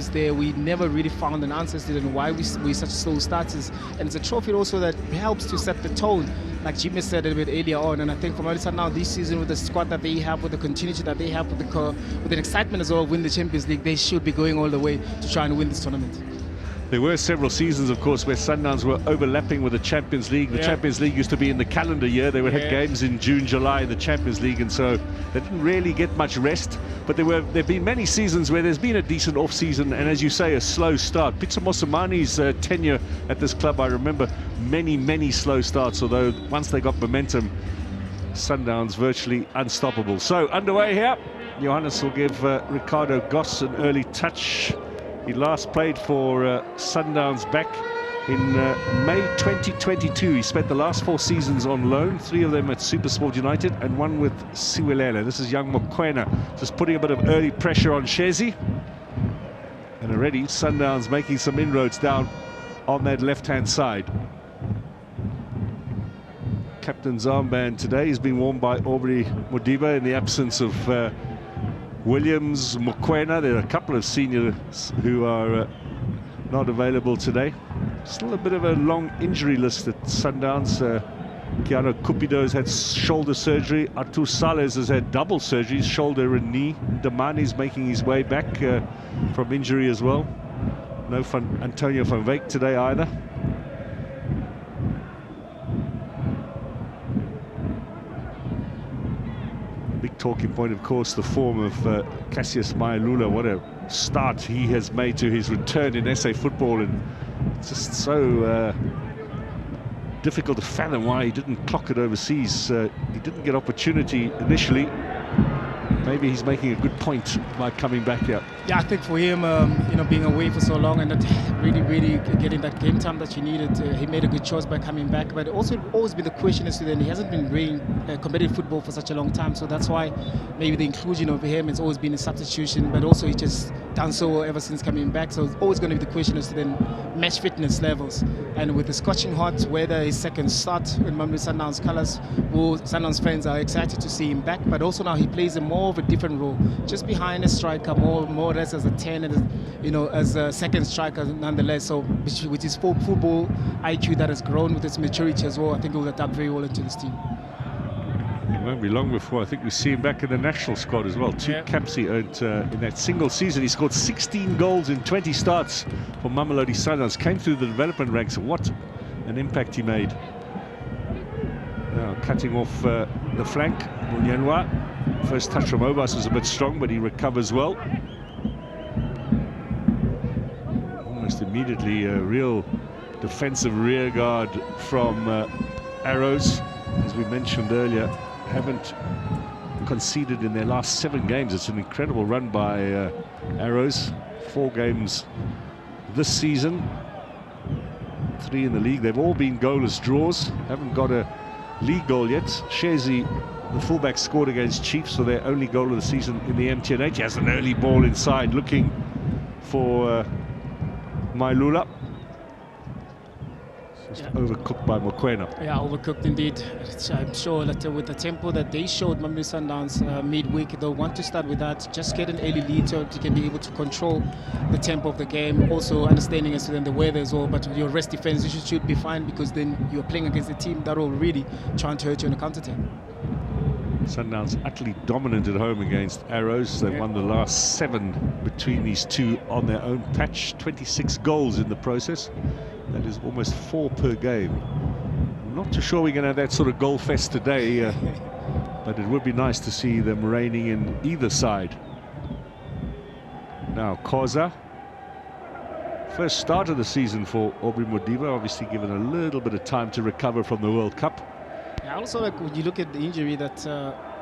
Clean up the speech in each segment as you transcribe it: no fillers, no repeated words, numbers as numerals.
was there. We never really found an answer to why we're such slow starters. And it's a trophy also that helps to set the tone, like Jimmy said a bit earlier on. And I think for Mamelodi now this season, with the squad that they have, with the continuity that they have, with the excitement as well of winning the Champions League, they should be going all the way to try and win this tournament. There were several seasons, of course, where Sundowns were overlapping with the Champions League. The Champions League used to be in the calendar year. They would have games in June, July in the Champions League, and so they didn't really get much rest. But there've been many seasons where there's been a decent off-season, and as you say, a slow start. Pitso Mosimani's tenure at this club, I remember many slow starts, although once they got momentum, Sundowns virtually unstoppable. So underway here, Johannes will give Ricardo Goss an early touch. He last played for Sundowns back in May 2022. He spent the last 4 seasons on loan, 3 of them at SuperSport United and 1 with Siwelela. This is young Mokoena, just putting a bit of early pressure on Shezi. And already Sundowns making some inroads down on that left-hand side. Captain's armband today has been worn by Aubrey Modiba in the absence of Williams, Mokoena. There are a couple of seniors who are not available today. Still a bit of a long injury list at Sundowns. Keanu Cupido's had shoulder surgery. Artur Salles has had double surgeries, shoulder and knee. Damani's making his way back from injury as well. No Antonio van Wyk today either. Big talking point, of course, the form of Cassius Mayalula. What a start he has made to his return in SA football, and it's just so difficult to fathom why he didn't clock it overseas. He didn't get opportunity initially. Maybe he's making a good point by coming back here. Yeah, I think for him, being away for so long and not really getting that game time that he needed, he made a good choice by coming back. But also, always been the question is that he hasn't been playing competitive football for such a long time, so that's why maybe the inclusion of him has always been a substitution. But also, he just done so well ever since coming back. So it's always going to be the question as to then match fitness levels. And with the scorching hot weather, his second start in Mamelodi Sundowns colours, Sundowns fans are excited to see him back. But also now he plays a more of a different role, just behind a striker, more or less as a 10, and as a second striker nonetheless. So with his football IQ that has grown with his maturity as well, I think he will adapt very well into this team. It won't be long before I think we see him back in the national squad as well. 2 caps he earned in that single season. He scored 16 goals in 20 starts for Mamelodi Sundowns. Came through the development ranks. What an impact he made. Now cutting off the flank, Munyanwa. First touch from Obas was a bit strong, but he recovers well. Almost immediately a real defensive rear guard from Arrows. As we mentioned earlier, haven't conceded in their last 7 games. It's an incredible run by Arrows. 4 games this season, 3 in the league. They've all been goalless draws. Haven't got a league goal yet. Shezi, the fullback, scored against Chiefs for their only goal of the season in the MTN. He has an early ball inside, looking for Mayalula. Just overcooked by Mokoena. Yeah, overcooked indeed. I'm sure that with the tempo that they showed Mamelodi Sundowns midweek, they'll want to start with that. Just get an early lead so you can be able to control the tempo of the game. Also understanding as to then the weather as well. But your rest defense, you should be fine, because then you're playing against a team that will really try to hurt you on the counter-attack. Sundowns utterly dominant at home against Arrows. They've won the last 7 between these two on their own patch. 26 goals in the process. That is almost 4 per game. I'm not too sure we're going to have that sort of goal fest today, but it would be nice to see them reigning in either side. Now Khoza. First start of the season for Aubrey Modiba, obviously given a little bit of time to recover from the World Cup. Yeah, also, like, when you look at the injury that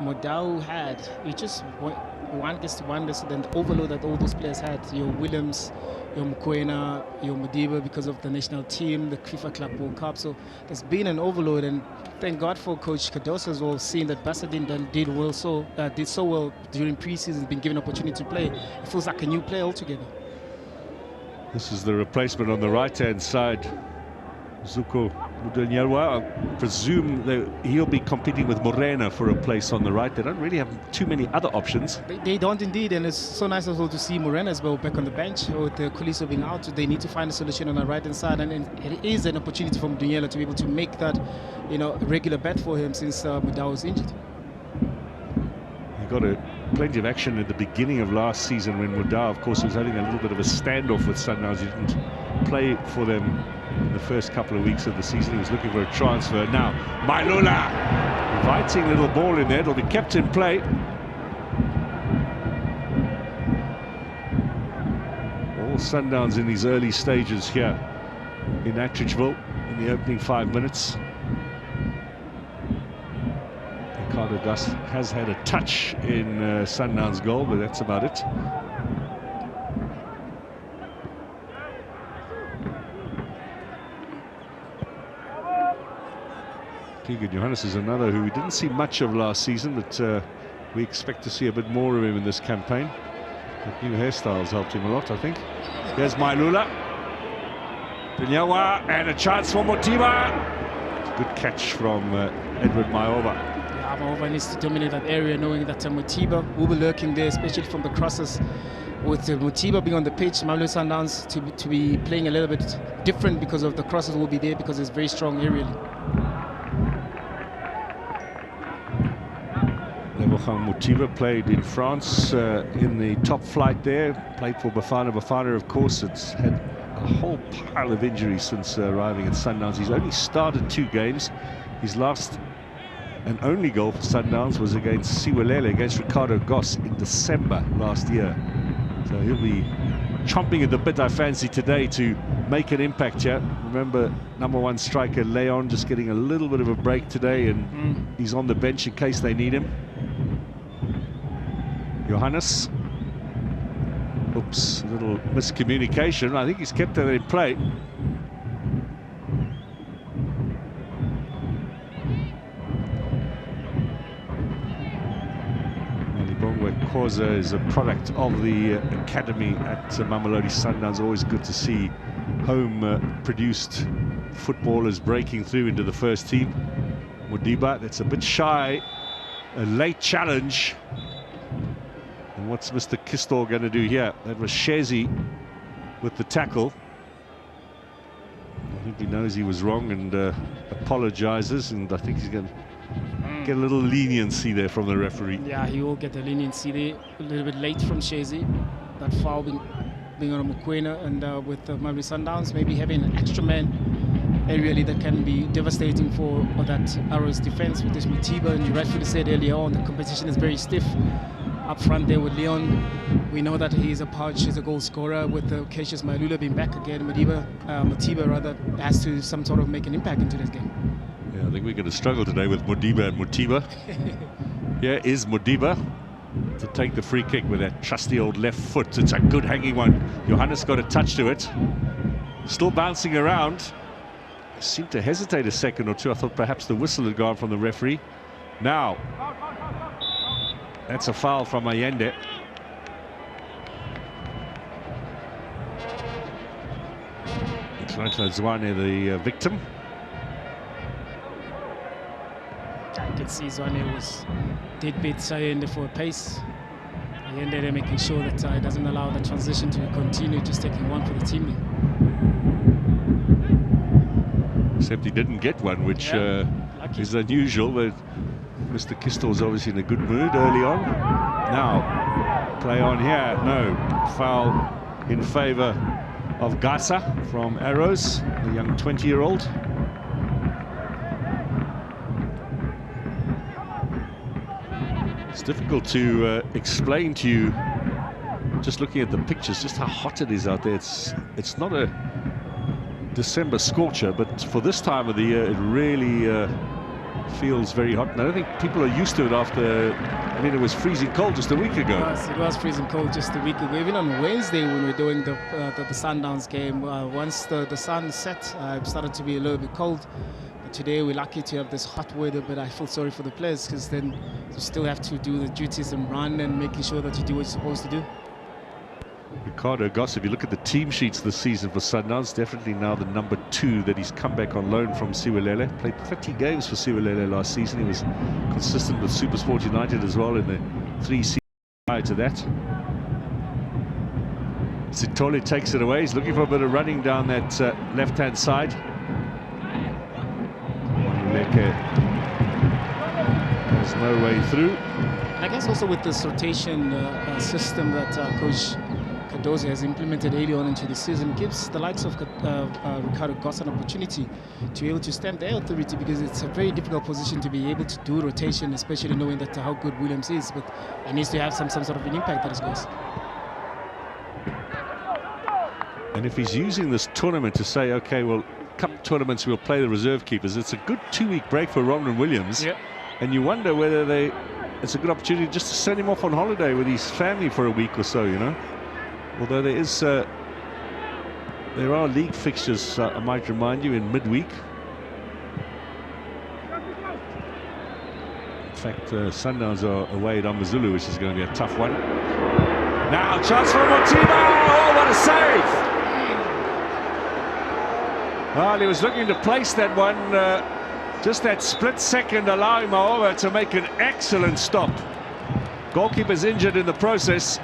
Modau had, it just one gets to one, then the overload that all those players had. Your Williams, your Mokoena, your Modiba, because of the national team, the FIFA Club World Cup. So there's been an overload, and thank God for Coach Cardoso as well, seeing that Basadin did so well during pre-season, been given opportunity to play. It feels like a new player altogether. This is the replacement on the right-hand side. Zuko Mudanyelwa, I presume that he'll be competing with Morena for a place on the right. They don't really have too many other options. They don't indeed, and it's so nice as well to see Morena as well back on the bench with Kuliso being out. They need to find a solution on the right hand side, and it is an opportunity for Mudanyelwa to be able to make that, regular bet for him since Mudau was injured. He got plenty of action at the beginning of last season when Mudau, of course, was having a little bit of a standoff with Sundowns. He didn't play for them in the first couple of weeks of the season. He was looking for a transfer. Now, Mailula, inviting little ball in there. It'll be kept in play. All Sundowns in these early stages here in Attridgeville in the opening 5 minutes. Ricardo Gus has had a touch in Sundowns' goal, but that's about it. Keegan Johannes is another who we didn't see much of last season, but we expect to see a bit more of him in this campaign. The new hairstyles helped him a lot, I think. Here's Mailula. Dunyawa, and a chance for Motiba. Good catch from Edward Maova. Yeah, Maova needs to dominate that area, knowing that Motiba will be lurking there, especially from the crosses. With Motiba being on the pitch, Mamelodi Sundowns to be playing a little bit different because of the crosses will be there because it's very strong aerially. Motiba played in France in the top flight there, played for Bafana. Bafana, of course, it's had a whole pile of injuries since arriving at Sundowns. He's only started 2 games. His last and only goal for Sundowns was against Siwelele, against Ricardo Goss in December last year. So he'll be chomping at the bit, I fancy, today to make an impact here. Remember, #1 striker Leon just getting a little bit of a break today, and he's on the bench in case they need him. Johannes. Oops, a little miscommunication. I think he's kept that in play. Malibongwe Khoza is a product of the academy at Mamelodi Sundowns. Always good to see home-produced footballers breaking through into the first team. Modiba, that's a bit shy. A late challenge. And what's Mr. Kistor going to do here? That was Shezi with the tackle. I think he knows he was wrong and apologizes, and I think he's going to get a little leniency there from the referee. Yeah, he will get the leniency there. A little bit late from Shezi. That foul being on Mokwena, and with Mamelodi Sundowns maybe having an extra man aerially that can be devastating for that Arrows defense with this Motiba. And you rightfully said earlier on, the competition is very stiff up front there with Leon. We know that he's a pouch, he's a goal scorer. With Cassius Mailula being back again, Motiba rather has to some sort of make an impact into this game. Yeah, I think we're going to struggle today with Modiba and Motiba. Here is Modiba to take the free kick with that trusty old left foot. It's a good hanging one. Johannes got a touch to it. Still bouncing around. Seemed to hesitate a second or two. I thought perhaps the whistle had gone from the referee. Now, that's a foul from Allende. Clancho Zwane, the victim. I could see Zwane did beat Allende for a pace. Allende there making sure that it doesn't allow the transition to continue, just taking one for the team. Except he didn't get one, which is unusual, but Mr. Kistor is obviously in a good mood early on. Now, play on here. No, foul in favour of Gasa from Arrows, the young 20-year-old. It's difficult to explain to you, just looking at the pictures, just how hot it is out there. It's not a December scorcher, but for this time of the year, it really feels very hot. And I don't think people are used to it after, I mean, it was freezing cold just a week ago. It was freezing cold just a week ago. Even on Wednesday when we were doing the Sundowns game, once the sun set, it started to be a little bit cold. But today we're lucky to have this hot weather, but I feel sorry for the players because then you still have to do the duties and run and making sure that you do what you're supposed to do. Ricardo Goss, if you look at the team sheets this season for Sundowns, definitely now the number 2 that he's come back on loan from Siwelele. Played 30 games for Siwelele last season. He was consistent with SuperSport United as well in the 3 seasons prior to that. Sitole takes it away. He's looking for a bit of running down that left-hand side. Leke has no way through. And I guess also with this rotation system that Coach Cardozo has implemented early on into the season, gives the likes of Ricardo Goss an opportunity to be able to stamp their authority, because it's a very difficult position to be able to do rotation, especially knowing that how good Williams is, but he needs to have some sort of an impact that is Goss. And if he's using this tournament to say, okay, well, cup tournaments we'll play the reserve keepers, it's a good 2-week break for Ronwen Williams. Yep. And you wonder whether it's a good opportunity just to send him off on holiday with his family for a week or so, you know. Although there are league fixtures, I might remind you, in midweek. In fact, Sundowns are away at Amazulu, which is going to be a tough one. Now, chance for Motiba! Oh, what a save! Well, he was looking to place that one, just that split second allowing Maova to make an excellent stop. Goalkeeper's injured in the process.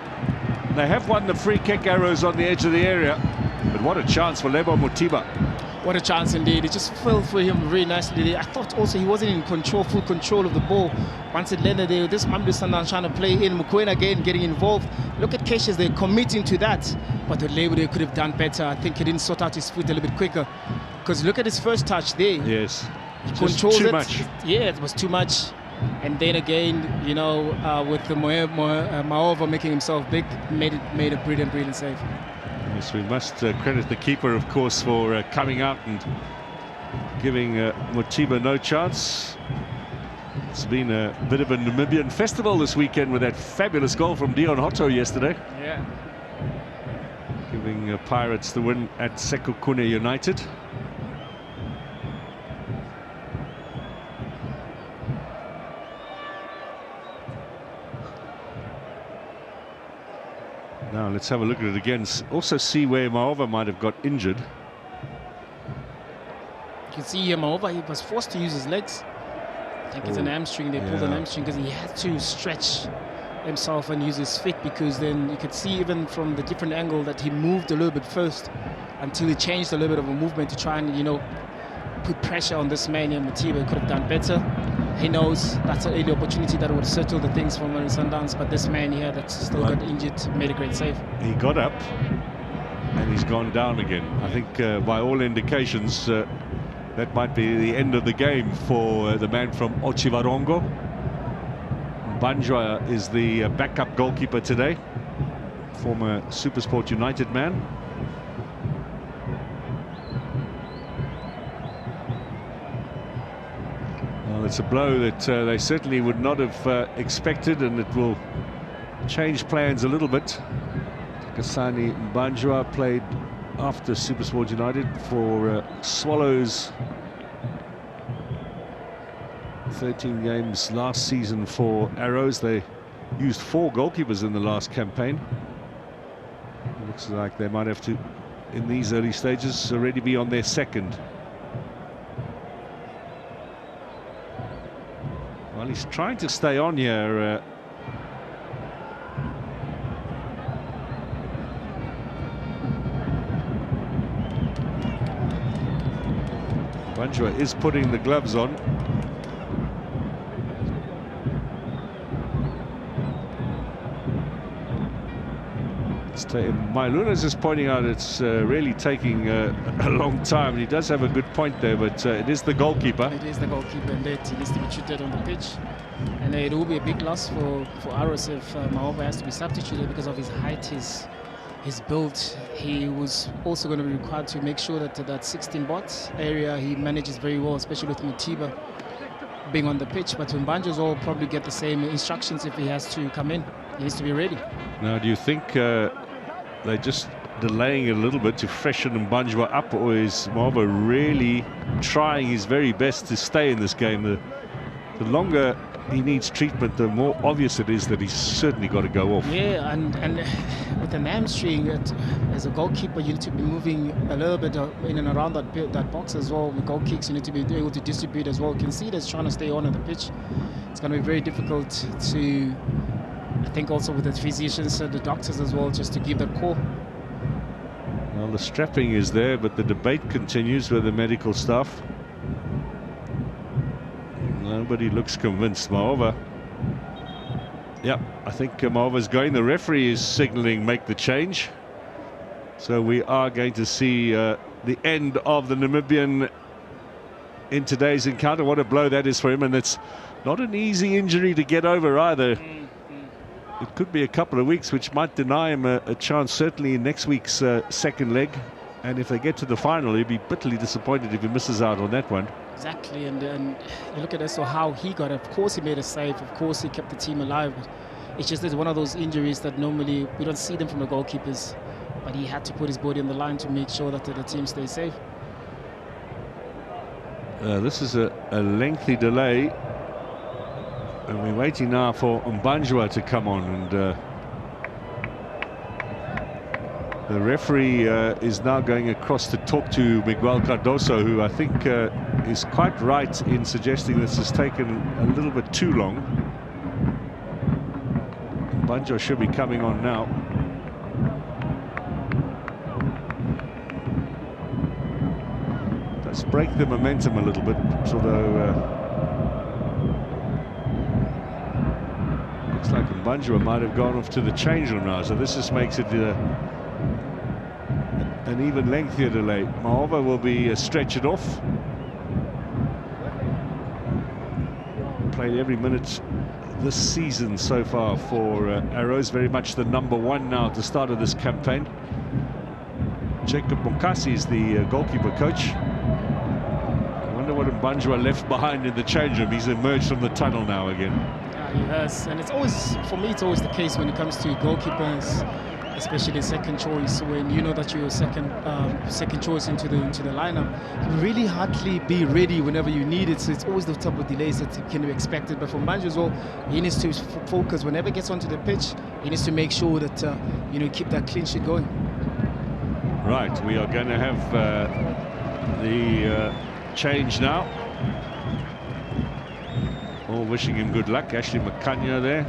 They have won the free kick arrows on the edge of the area, but what a chance for Lebo Motiba. What a chance indeed. It just fell for him very nicely. I thought also he wasn't in control, full control of the ball. Once it landed there, this Mamelodi Sundowns trying to play in. Mukwena again getting involved. Look at Cassius, they're committing to that. But the Lebo could have done better. I think he didn't sort out his foot a little bit quicker. Because look at his first touch there. Yes. He controls too it. much. Yeah, it was too much. And then again, you know, with the Maova making himself big, made a brilliant save. Yes, we must credit the keeper, of course, for coming out and giving Motiba no chance. It's been a bit of a Namibian festival this weekend with that fabulous goal from Dion Hotto yesterday. Yeah. Giving Pirates the win at Sekhukhune United. Now let's have a look at it again. Also see where Maova might have got injured. You can see here Maova, he was forced to use his legs. I think it's an hamstring. They pulled an hamstring because he had to stretch himself and use his feet, because then you could see even from the different angle that he moved a little bit first until he changed a little bit of a movement to try and, you know, put pressure on this man here. Motiba could have done better. He knows that's an early opportunity that would settle the things for Mamelodi Sundowns, but this man here that still got injured made a great save. He got up and he's gone down again. I think by all indications that might be the end of the game for the man from Ochivarongo. Banjwa is the backup goalkeeper today, former SuperSport United man. Well, it's a blow that they certainly would not have expected, and it will change plans a little bit. Kasani Banjwa played after SuperSport United for Swallows. 13 games last season for Arrows. They used 4 goalkeepers in the last campaign. It looks like they might have to, in these early stages, already be on their second. Well, he's trying to stay on here. Banjwa is putting the gloves on. Mailunas is pointing out it's really taking a long time. He does have a good point there, but it is the goalkeeper. It is the goalkeeper, and that he needs to be treated on the pitch. And it will be a big loss for Arrows if Maova has to be substituted because of his height, his build. He was also going to be required to make sure that that 16 bot area he manages very well, especially with Motiba being on the pitch. But Banjwa will probably get the same instructions if he has to come in. He needs to be ready. Now, do you think they're just delaying it a little bit to freshen Banjwa up, or is Maova really trying his very best to stay in this game? The longer he needs treatment, the more obvious it is that he's certainly got to go off. Yeah, and with an hamstring, as a goalkeeper, you need to be moving a little bit in and around that box as well. With goal kicks, you need to be able to distribute as well. You can see that's trying to stay on the pitch. It's going to be very difficult to, I think, also with the physicians and the doctors as well, just to give that call. Well, the strapping is there, but the debate continues with the medical staff. Nobody looks convinced. Mahova. Yep, I think Mahova's going. The referee is signaling make the change. So we are going to see the end of the Namibian in today's encounter. What a blow that is for him, and it's not an easy injury to get over either. It could be a couple of weeks, which might deny him a chance, certainly in next week's second leg. And if they get to the final, he'll be bitterly disappointed if he misses out on that one. Exactly, and you look at this, so how he got it. Of course he made a save, of course he kept the team alive, but it's just that one of those injuries that normally we don't see them from the goalkeepers, but he had to put his body on the line to make sure that the team stays safe. This is a lengthy delay, and we're waiting now for Mbanjwa to come on, and the referee is now going across to talk to Miguel Cardoso, who I think is quite right in suggesting this has taken a little bit too long. Mbanjwa should be coming on now. Let's break the momentum a little bit, although looks like Mbanjwa might have gone off to the change room now, so this just makes it an even lengthier delay. Mahova will be stretched off. Played every minute this season so far for Arrows, very much the #1 now at the start of this campaign. Jacob Mokasi is the goalkeeper coach. I wonder what Mbanjwa left behind in the change room. He's emerged from the tunnel now again. He has, and it's always, for me, it's always the case when it comes to goalkeepers, especially second choice, when you know that you're second choice into the lineup. You really hardly be ready whenever you need it, so it's always the type of delays that can be expected. But for Mbanjwa as well, he needs to focus whenever he gets onto the pitch. He needs to make sure that keep that clean sheet going. Right, we are going to have the change now. All wishing him good luck. Ashley Makanya there.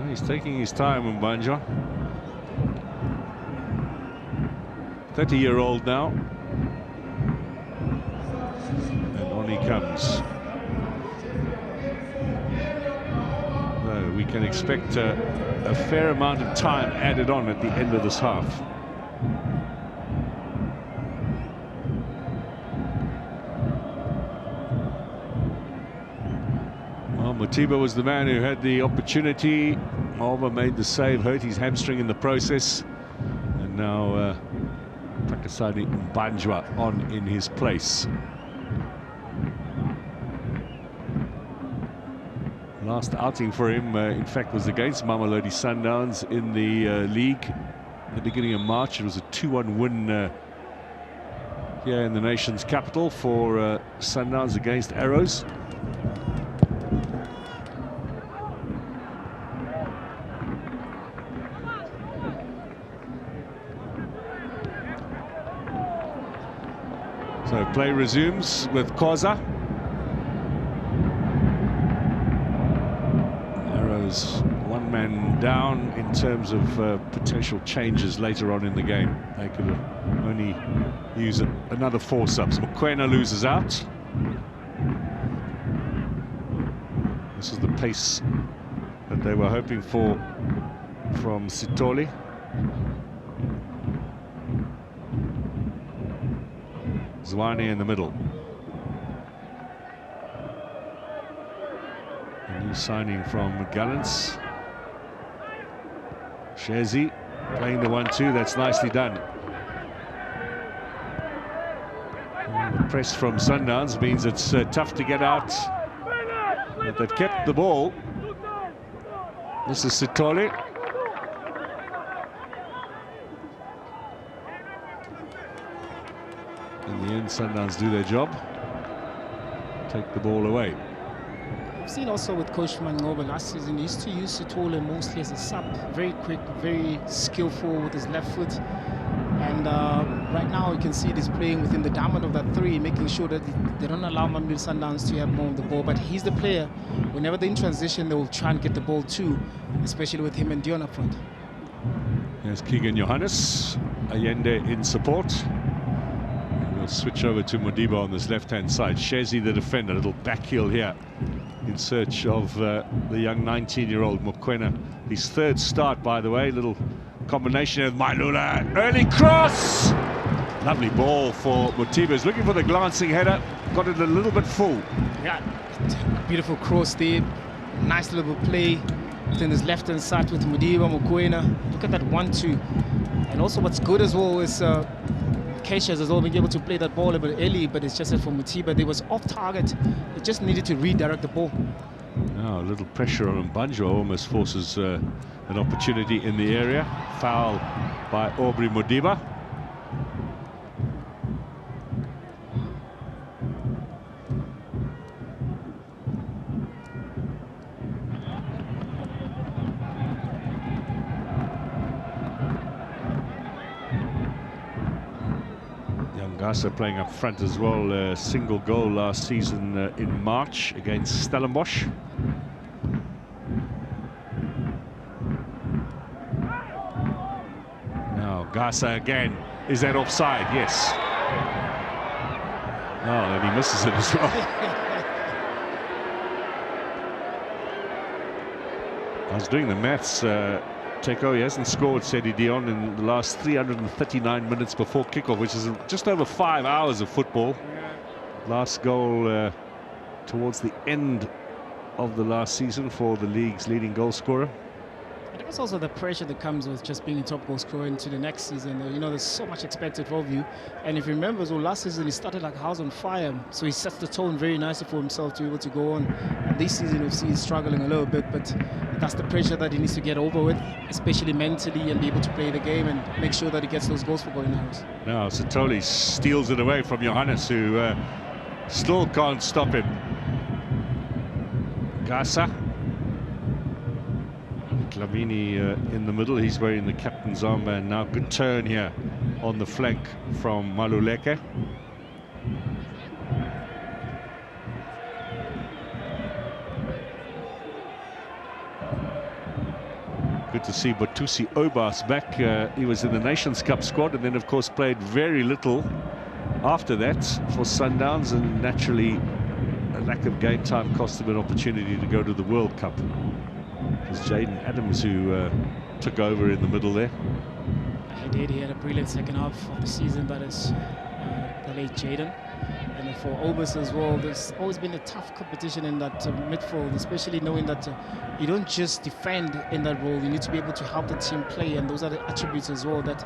He's taking his time, Mbanjwa. 30-year-old now. And on he comes. No, we can expect a fair amount of time added on at the end of this half. Well, Mutiba was the man who had the opportunity. Mahova made the save, hurt his hamstring in the process, and now Pakisani Mbanjwa on in his place. Last outing for him, in fact, was against Mamelodi Sundowns in the league at the beginning of March. It was a 2-1 win here in the nation's capital for Sundowns against Arrows. So play resumes with Khoza. Arrows one man down in terms of potential changes later on in the game. They could only use another 4 subs. Mokoena loses out. This is the pace that they were hoping for from Sitoli. Zwane in the middle. A new signing from Gallants. Shezi playing the 1-2. That's nicely done. And the press from Sundowns means it's tough to get out. But they've kept the ball. This is Sitoli. In the end, Sundowns do their job. take the ball away. I've seen also with Coach Mangoba last season, he used to use Sithole mostly as a sub. Very quick, very skillful with his left foot. And right now you can see he's playing within the diamond of that three, making sure that they don't allow Mamelodi Sundowns to have more of the ball. But he's the player, whenever they're in transition, they will try and get the ball too, especially with him and Dion up front. There's Keegan Johannes, Allende in support. We'll switch over to Modiba on this left-hand side. Shezi, the defender, a little back heel here in search of the young 19-year-old Mokoena. His third start, by the way. Little combination with Mailula. Early cross! Lovely ball for Modiba. He's looking for the glancing header. Got it a little bit full. Yeah, beautiful cross there. Nice little play within his left-hand side with Modiba, Mokoena. Look at that 1-2. And also what's good as well is Keisha's has all been able to play that ball a bit early, but it's just that for Modiba, they was off target. They just needed to redirect the ball. Now a little pressure on Mbanjwa almost forces an opportunity in the area. Foul by Aubrey Modiba. Gasa playing up front as well, a single goal last season in March against Stellenbosch. Now Gasa again, is that offside? Yes. Oh, and he misses it as well. I was doing the maths. Teko, he hasn't scored, said Dion, in the last 339 minutes before kickoff, which is just over 5 hours of football. Last goal towards the end of the last season for the league's leading goal scorer. I think it's also the pressure that comes with just being a top goal scorer into the next season. You know, there's so much expected of you. And if you remember, so last season he started like a house on fire. So he sets the tone very nicely for himself to be able to go on. And this season we've seen he's struggling a little bit, but that's the pressure that he needs to get over with, especially mentally, and be able to play the game and make sure that he gets those goals for Golden Arrows. Now Sithole steals it away from Johannes, who still can't stop him. Gasa. Clavini in the middle, he's wearing the captain's armband now. Good turn here on the flank from Maluleke. Good to see Batusi Obas back. He was in the Nations Cup squad and then of course played very little after that for Sundowns, and naturally a lack of game time cost him an opportunity to go to the World Cup. It was Jaden Adams who took over in the middle there. He did. He had a brilliant second half of the season. That is the late Jaden. And for Obas as well, there's always been a tough competition in that midfield, especially knowing that you don't just defend in that role. You need to be able to help the team play, and those are the attributes as well that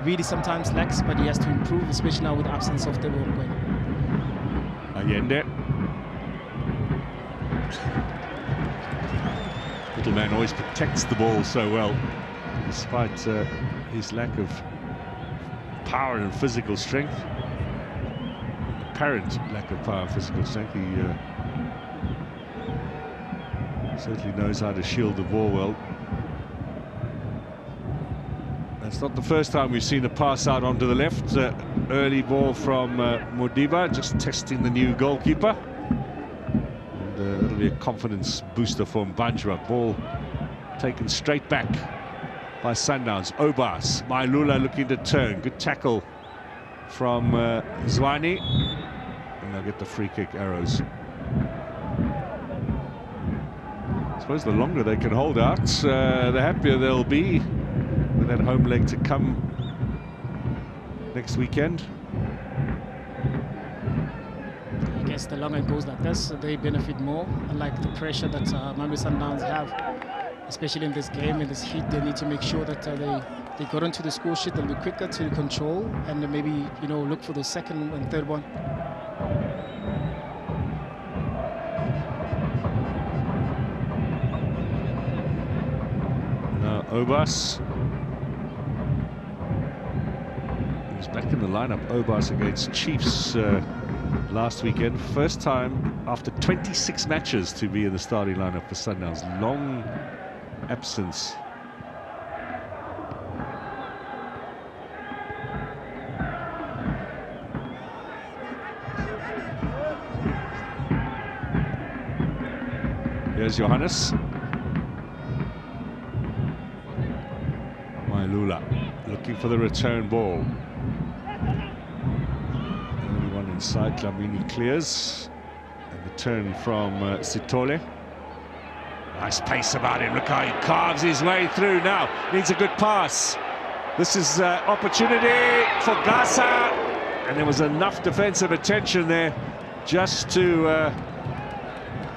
really sometimes lacks, but he has to improve, especially now with the absence of Tebo Mokoena. Allende. Little man always protects the ball so well, despite his lack of power and physical strength. Apparent lack of power and physical strength. He certainly knows how to shield the ball well. That's not the first time we've seen a pass out onto the left. Early ball from Modiba, just testing the new goalkeeper. And it'll be a confidence booster for Mbanjwa. Ball taken straight back by Sundowns. Obas, Mailula looking to turn. Good tackle from Zwane. And they'll get the free kick arrows. I suppose the longer they can hold out, the happier they'll be with that home leg to come next weekend. I guess the longer it goes like this, they benefit more, unlike the pressure that Mamelodi Sundowns have, especially in this game, in this heat. They need to make sure that they got into the score sheet. They'll be quicker to control and maybe, you know, look for the second and third one. Now Obas. He's back in the lineup. Obas against Chiefs last weekend. First time after 26 matches to be in the starting lineup for Sundowns. Long absence. Here's Johannes. Mailula looking for the return ball. Only one inside, Dlamini clears. And the turn from Sitole. Nice pace about him, look how he carves his way through now. Needs a good pass. This is opportunity for Gasa. And there was enough defensive attention there just to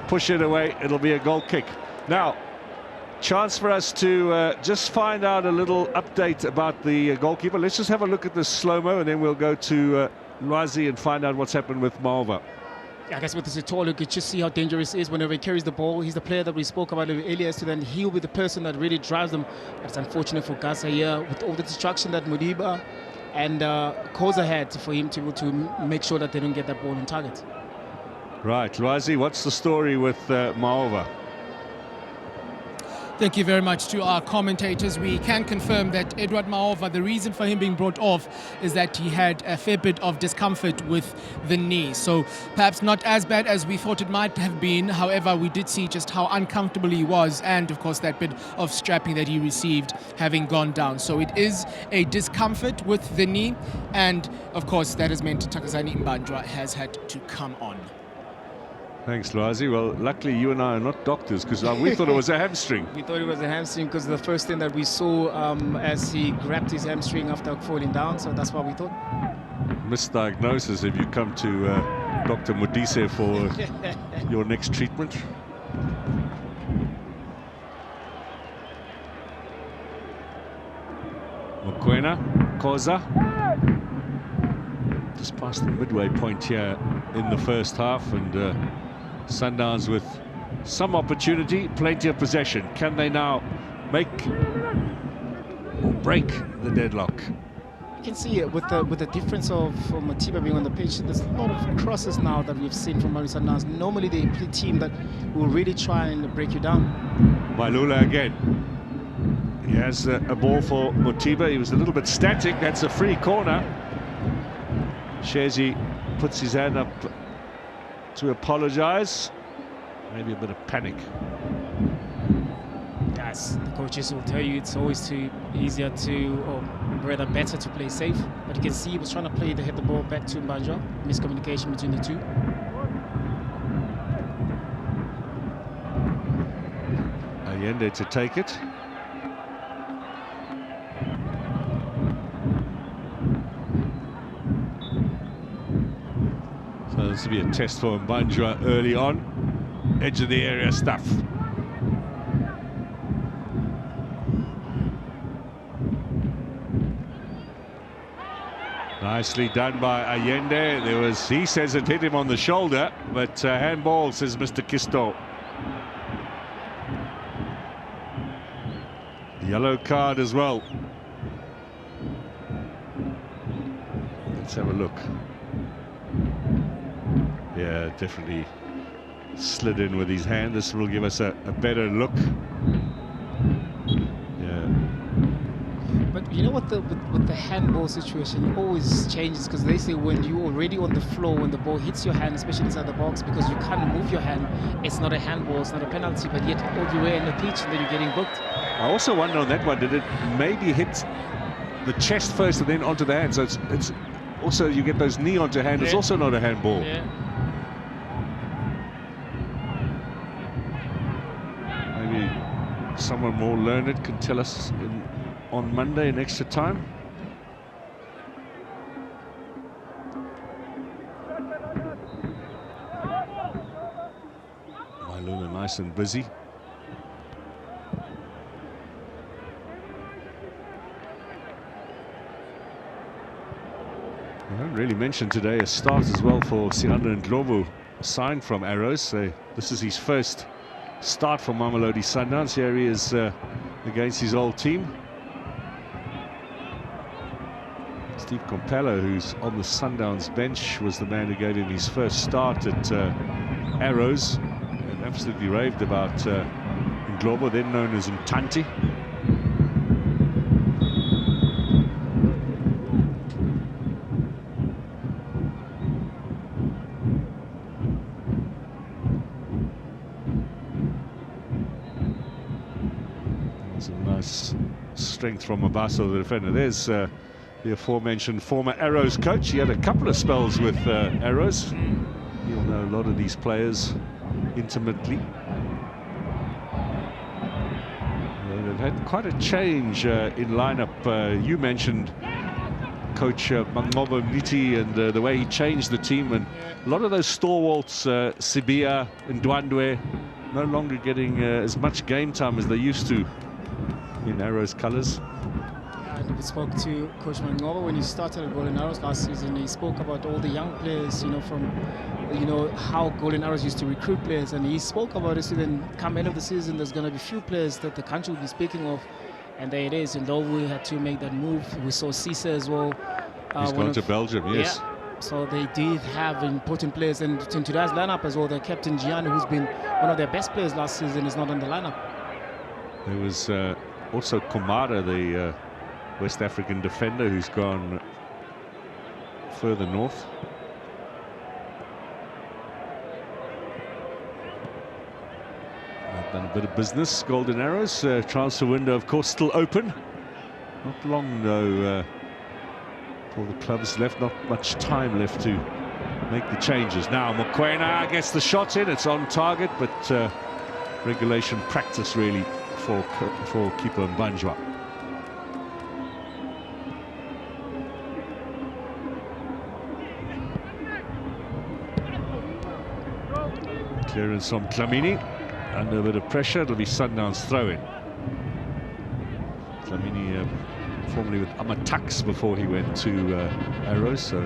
push it away. It'll be a goal kick. Now, chance for us to just find out a little update about the goalkeeper. Let's just have a look at the slow-mo and then we'll go to Lwazi and find out what's happened with Maova. I guess with the Sitole, you could just see how dangerous he is whenever he carries the ball. He's the player that we spoke about earlier, so then he'll be the person that really drives them. But it's unfortunate for Gasa here with all the distraction that Modiba and Koza had for him to be able to make sure that they don't get that ball on target. Right, Lwazi, what's the story with Maova? Thank you very much to our commentators. We can confirm that Edward Maova, the reason for him being brought off is that he had a fair bit of discomfort with the knee. So perhaps not as bad as we thought it might have been. However, we did see just how uncomfortable he was and, of course, that bit of strapping that he received having gone down. So it is a discomfort with the knee. And, of course, that has meant Takazani Mbanjwa has had to come on. Thanks, Lwazi. Well, luckily you and I are not doctors, because we thought it was a hamstring. We thought it was a hamstring because the first thing that we saw as he grabbed his hamstring after falling down, so that's what we thought. Misdiagnosis if you come to Dr. Modise for your next treatment. Mokoena, Koza. Just past the midway point here in the first half, and Sundowns with some opportunity, plenty of possession. Can they now make or break the deadlock? You can see it with the difference of Matiba being on the pitch. There's a lot of crosses now that we've seen from Mamelodi Sundowns. Normally they play a team that will really try and break you down. Mailula again. He has a ball for Matiba. He was a little bit static. That's a free corner. Shezi puts his hand up to apologize. Maybe a bit of panic. Yes, the coaches will tell you it's always easier to, or rather better to play safe. But you can see he was trying to hit the ball back to Mbanjwa. Miscommunication between the two. Allende to take it. So this will be a test for Mbanjwa early on. Edge of the area stuff. Nicely done by Allende. He says it hit him on the shoulder, but handball, says Mr. Kisto. Yellow card as well. Let's have a look. Yeah, definitely slid in with his hand. This will give us a better look. Yeah. But you know what, with the handball situation, it always changes, because they say when you're already on the floor, when the ball hits your hand, especially inside the box, because you can't move your hand, it's not a handball, it's not a penalty, but yet all the way in the pitch and then you're getting booked. I also wonder on that one, did it maybe hit the chest first and then onto the hand? So it's also, you get those knee onto hand, it's also not a handball. Yeah. Maybe someone more learned can tell us on Monday in extra time. Mailula nice and busy. I haven't really mentioned today a start as well for Sianda Ndlovu, signed from Arrows. So this is his first start for Mamelodi Sundowns. Here he is against his old team. Steve Compello, who's on the Sundowns bench, was the man who gave him his first start at Arrows, and absolutely raved about Nglobo, then known as Mtanti. There's a nice strength from Mabaso, the defender. There's the aforementioned former Arrows coach. He had a couple of spells with Arrows. You'll know a lot of these players intimately. They've had quite a change in lineup. You mentioned Coach Mangobo Mliti and the way he changed the team, and a lot of those stalwarts, Sibia and Ndwandwe, no longer getting as much game time as they used to in Arrows colours. We spoke to Coach Mangobo when he started at Golden Arrows last season. He spoke about all the young players, from how Golden Arrows used to recruit players, and he spoke about it. So then come end of the season, there's going to be few players that the country will be speaking of, and there it is. And though we had to make that move, we saw Cisse as well. He's gone to Belgium, yes. Yeah. So they did have important players, and in today's lineup as well, the captain Gianni, who's been one of their best players last season, is not on the lineup. There was also Komara, the West African defender, who's gone further north. They've done a bit of business, Golden Arrows. Transfer window, of course, still open. Not long, though, for the clubs left. Not much time left to make the changes. Now Mokoena gets the shot in. It's on target, but regulation practice, really, for keeper Mbanjwa. Clearance from Dlamini, under a bit of pressure. It'll be Sundowns throw-in. Dlamini, formerly with Amatax before he went to Arrows, so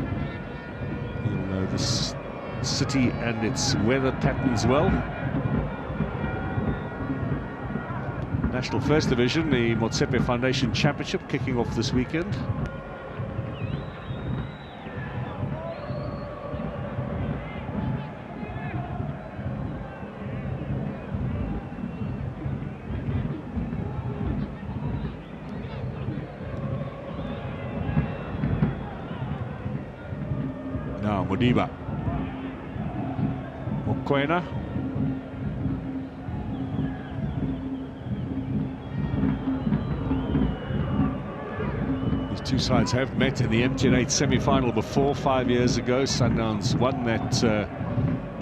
he'll know this city and its weather patterns well. National First Division, the Motsepe Foundation Championship kicking off this weekend. Now Modiba, Mokoena. These two sides have met in the MTN 8 semi-final before, 5 years ago. Sundowns won that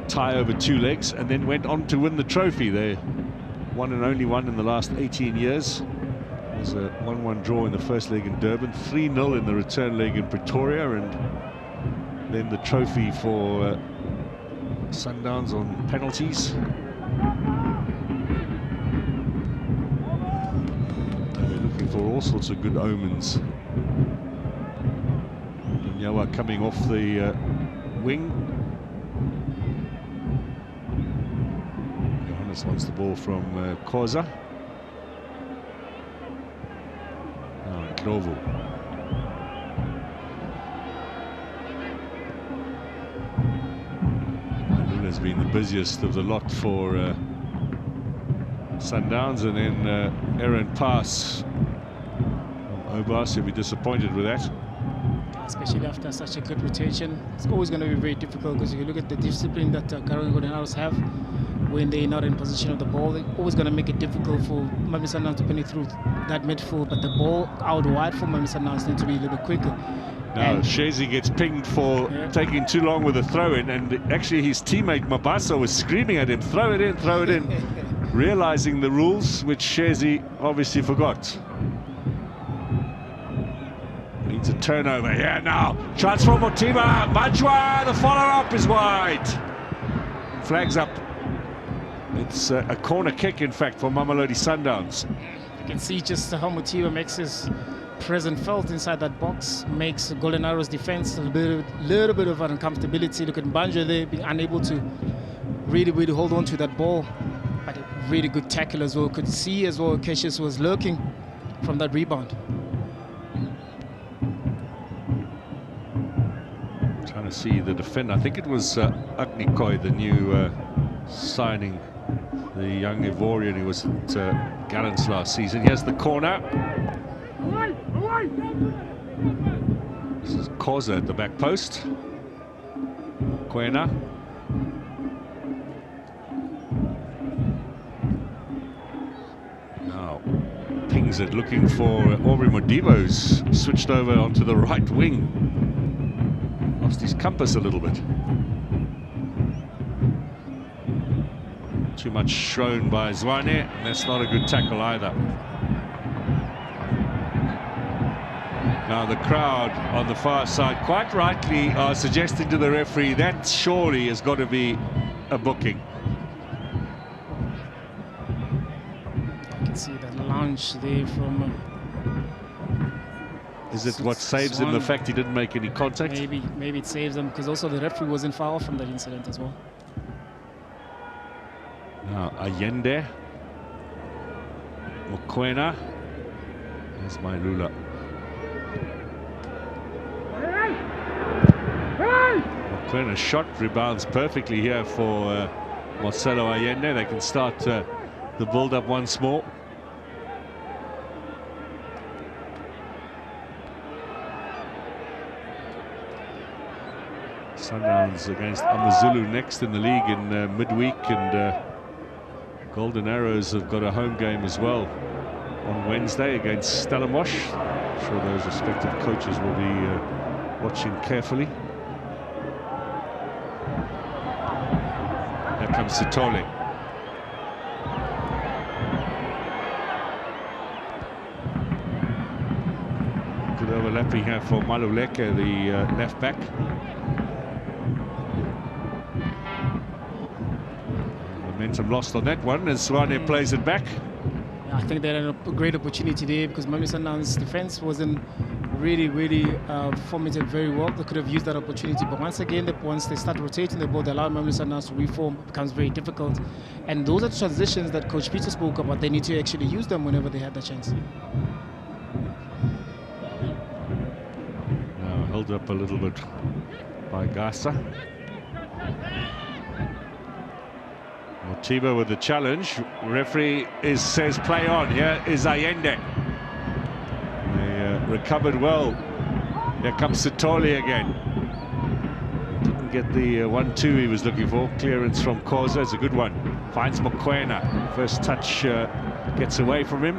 tie over 2 legs and then went on to win the trophy. They one and only one in the last 18 years. It was a 1-1 draw in the first leg in Durban, 3-0 in the return leg in Pretoria, and then the trophy for Sundowns on penalties. And we're looking for all sorts of good omens. Nyawa coming off the wing. Johannes wants the ball from Khoza. Now Ndlovu. Has been the busiest of the lot for Sundowns, and then Aaron Pass from Obas. He'll be disappointed with that, especially after such a good rotation. It's always going to be very difficult, because if you look at the discipline that current Golden Arrows have when they're not in possession of the ball, they're always going to make it difficult for Mamelodi Sundowns to penetrate through that midfield, but the ball out wide for Mamelodi Sundowns needs to be a little bit quicker. Now Shezi gets pinged for taking too long with a throw-in, and actually his teammate Mabaso was screaming at him, throw it in, realizing the rules, which Shezi obviously forgot. Needs a turnover here now. Chance for Motiba, Mbanjwa, the follow-up is wide. Flags up. It's a corner kick, in fact, for Mamelodi Sundowns. You can see just how Motiba makes his present felt inside that box, makes Golden Arrows defense a little bit of uncomfortability. Look at Mbanjwa there, being unable to really hold on to that ball, but a really good tackle as well. Could see as well Cassius was lurking from that rebound. Trying to see the defender. I think it was Agnikoi, the new signing, the young Ivorian who was at Gallants last season. Here's the corner. This is Koza at the back post. Quena. Now pings it, looking for Aubrey Modibo's switched over onto the right wing. Lost his compass a little bit. Too much shown by Zwane, and that's not a good tackle either. Now the crowd on the far side quite rightly are suggesting to the referee that surely has got to be a booking. I can see that lunge there from... Is it what saves him, the fact he didn't make any contact? Maybe it saves him, because also the referee wasn't far off from that incident as well. Now Allende. Mokoena. There's Mailula. Mokoena's shot rebounds perfectly here for Marcelo Allende. They can start the build-up once more. Sundowns against Amazulu next in the league in midweek, and Golden Arrows have got a home game as well on Wednesday against Stellenbosch. I'm sure those respective coaches will be watching carefully. Here comes Sitole. Good overlapping here for Maluleke, the left back. Momentum lost on that one as Zwane plays it back. I think they had a great opportunity there, because Mamelodi Sundowns' defense wasn't really formatted very well. They could have used that opportunity, but once again, once they start rotating the ball, they allow Mamelodi Sundowns to reform. It becomes very difficult, and those are transitions that Coach Peter spoke about. They need to actually use them whenever they have the chance. Now held up a little bit by Gasa. Motiba with the challenge. Referee says play on. Here is Allende. They recovered well. Here comes Sitole again. Didn't get the 1-2 he was looking for. Clearance from Koza is a good one. Finds Mokoena. First touch gets away from him.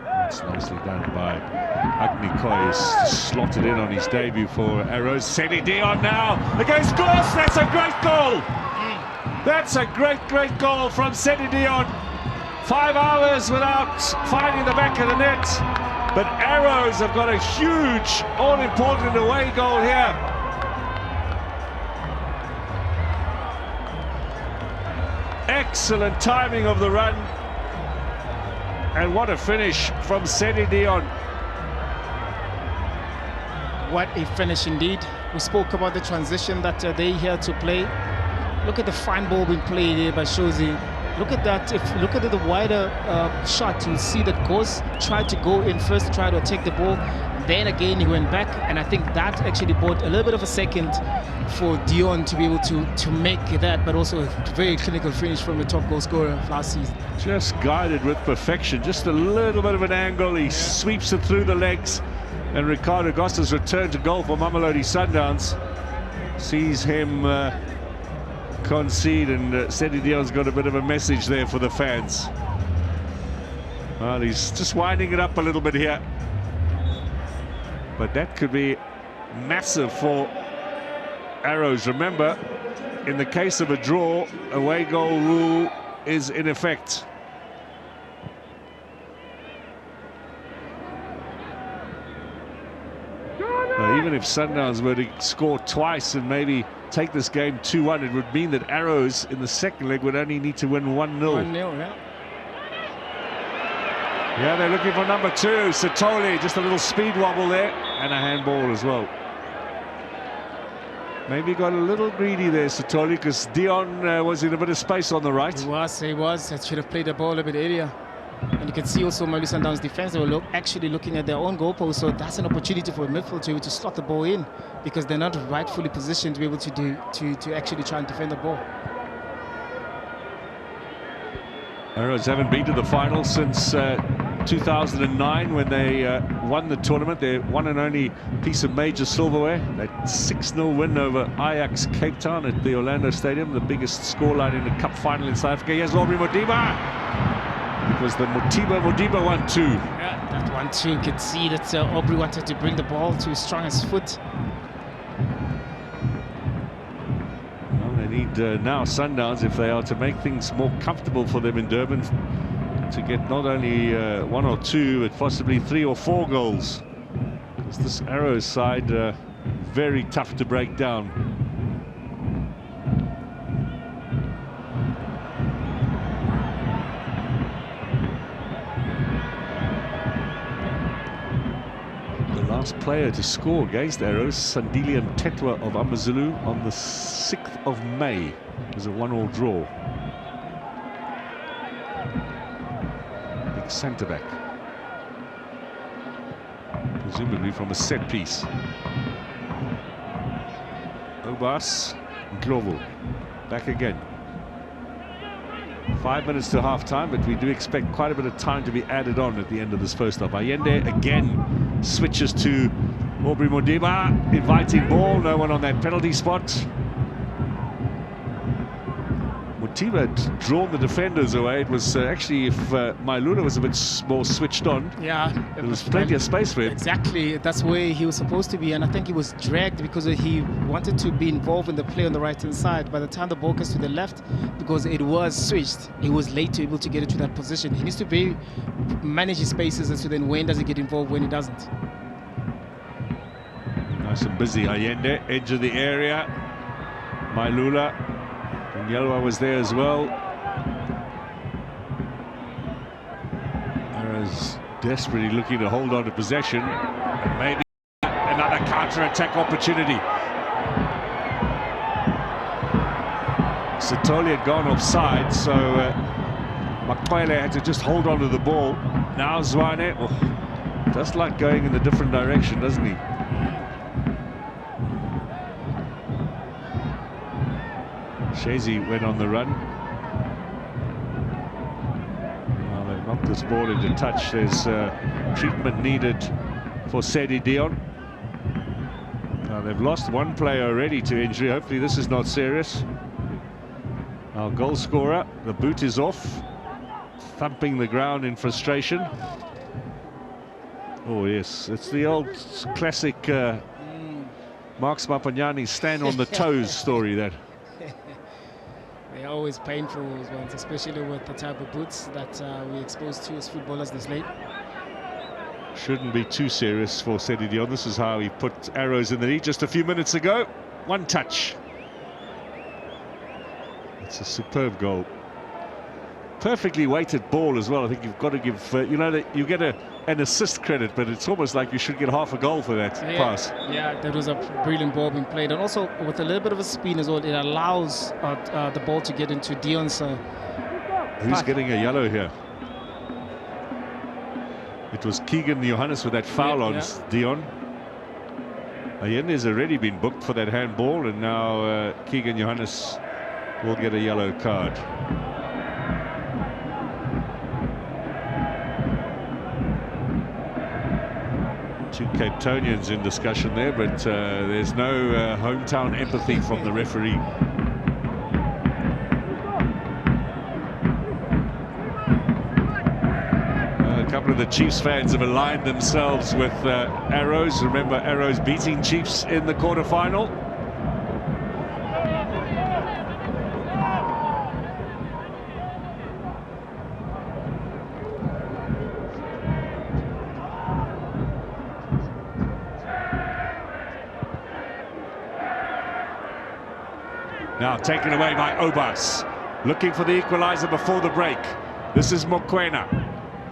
That's nicely done by Agnikoi. Is slotted in on his debut for Arrows. Sedi Dion now against Goss. That's a great goal. That's a great goal from Sedi Dion. 5 hours without finding the back of the net, but Arrows have got a huge, all-important away goal here. Excellent timing of the run, and what a finish from Sedi Dion. What a finish indeed. We spoke about the transition that they here to play. Look at the fine ball being played here by Shozi. Look at that. If you look at the wider shot, you'll see that Goss tried to go in first, try to take the ball. Then again, he went back, and I think that actually brought a little bit of a second for Dion to be able to make that, but also a very clinical finish from the top goal scorer last season. Just guided with perfection. Just a little bit of an angle. He sweeps it through the legs. And Ricardo Gossa's return to goal for Mamelodi Sundowns sees him concede, and Sedi Dion's got a bit of a message there for the fans. Well, he's just winding it up a little bit here. But that could be massive for Arrows. Remember, in the case of a draw, away goal rule is in effect. Even if Sundowns were to score twice and maybe take this game 2-1, it would mean that Arrows in the second leg would only need to win 1-0. 1-0, yeah. Yeah, they're looking for number 2, Sitole. Just a little speed wobble there, and a handball as well. Maybe got a little greedy there, Sitole, because Dion was in a bit of space on the right. He was. He should have played the ball a bit earlier. And you can see also Mamelodi Sundowns defense, they were actually looking at their own goalpost, so that's an opportunity for a midfield to slot the ball in, because they're not rightfully positioned to be able to actually try and defend the ball. Arrows haven't been to the final since 2009 when they won the tournament. Their one and only piece of major silverware, that 6-0 win over Ajax Cape Town at the Orlando Stadium, the biggest scoreline in the cup final in South Africa. Here's Aubrey Modiba. It was the Modiba 1-2. Yeah, that 1-2, you could see that Aubrey wanted to bring the ball to his strongest foot. Well, they need now Sundowns, if they are to make things more comfortable for them in Durban, to get not only 1 or 2, but possibly 3 or 4 goals. It's this Arrows side very tough to break down. Last player to score against Arrows, Sandile Mtetwa of Amazulu, on the 6th of May. It was a 1-1 draw. Big centre-back. Presumably from a set piece. Obas Ndlovu back again. 5 minutes to half-time, but we do expect quite a bit of time to be added on at the end of this first half. Allende again switches to Aubrey Modiba, inviting ball, no one on that penalty spot. Modiba had drawn the defenders away. It was actually, if Mailula was a bit more switched on, yeah, there was plenty of space for him. Exactly, that's where he was supposed to be, and I think he was dragged because he wanted to be involved in the play on the right-hand side. By the time the ball gets to the left, because it was switched, he was late to be able to get into that position. He needs to manage his spaces, and so then when does he get involved, when he doesn't. Nice and busy. Allende, edge of the area. Mailula. And Yelwa was there as well. Arrows desperately looking to hold on to possession. And maybe another counter-attack opportunity. Satoli had gone offside, so Makwele had to just hold on to the ball. Now Zwane, just like going in a different direction, doesn't he? Shazy went on the run. Well, they've knocked this ball into touch. There's treatment needed for Sedi Dion. Now they've lost one player already to injury. Hopefully this is not serious. Our goal scorer, the boot is off, thumping the ground in frustration. Oh yes, it's the old classic Marks Mapanyani stand on the toes story, that. They're always painful ones, especially with the type of boots that we're exposed to as footballers this late. Shouldn't be too serious for Sedi Dion. This is how he put Arrows in the lead just a few minutes ago. One touch. It's a superb goal. Perfectly weighted ball as well. I think you've got to give, you know, that you get an assist credit, but it's almost like you should get half a goal for that pass. Yeah, that was a brilliant ball being played, and also with a little bit of a spin as well, it allows the ball to get into Dion's. Who's getting a yellow here? It was Keegan Johannes with that foul on Dion. Allende's already been booked for that handball, and now Keegan Johannes will get a yellow card. Two Cape Townians in discussion there, but there's no hometown empathy from the referee. A couple of the Chiefs fans have aligned themselves with Arrows. Remember Arrows beating Chiefs in the quarter-final. Now taken away by Obas, looking for the equaliser before the break. This is Mokoena,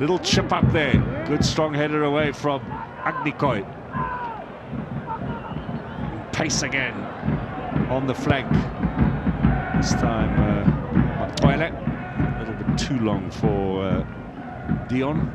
little chip up there, good strong header away from Agnikoi. Pace again on the flank. This time Mokoena, a little bit too long for Dion.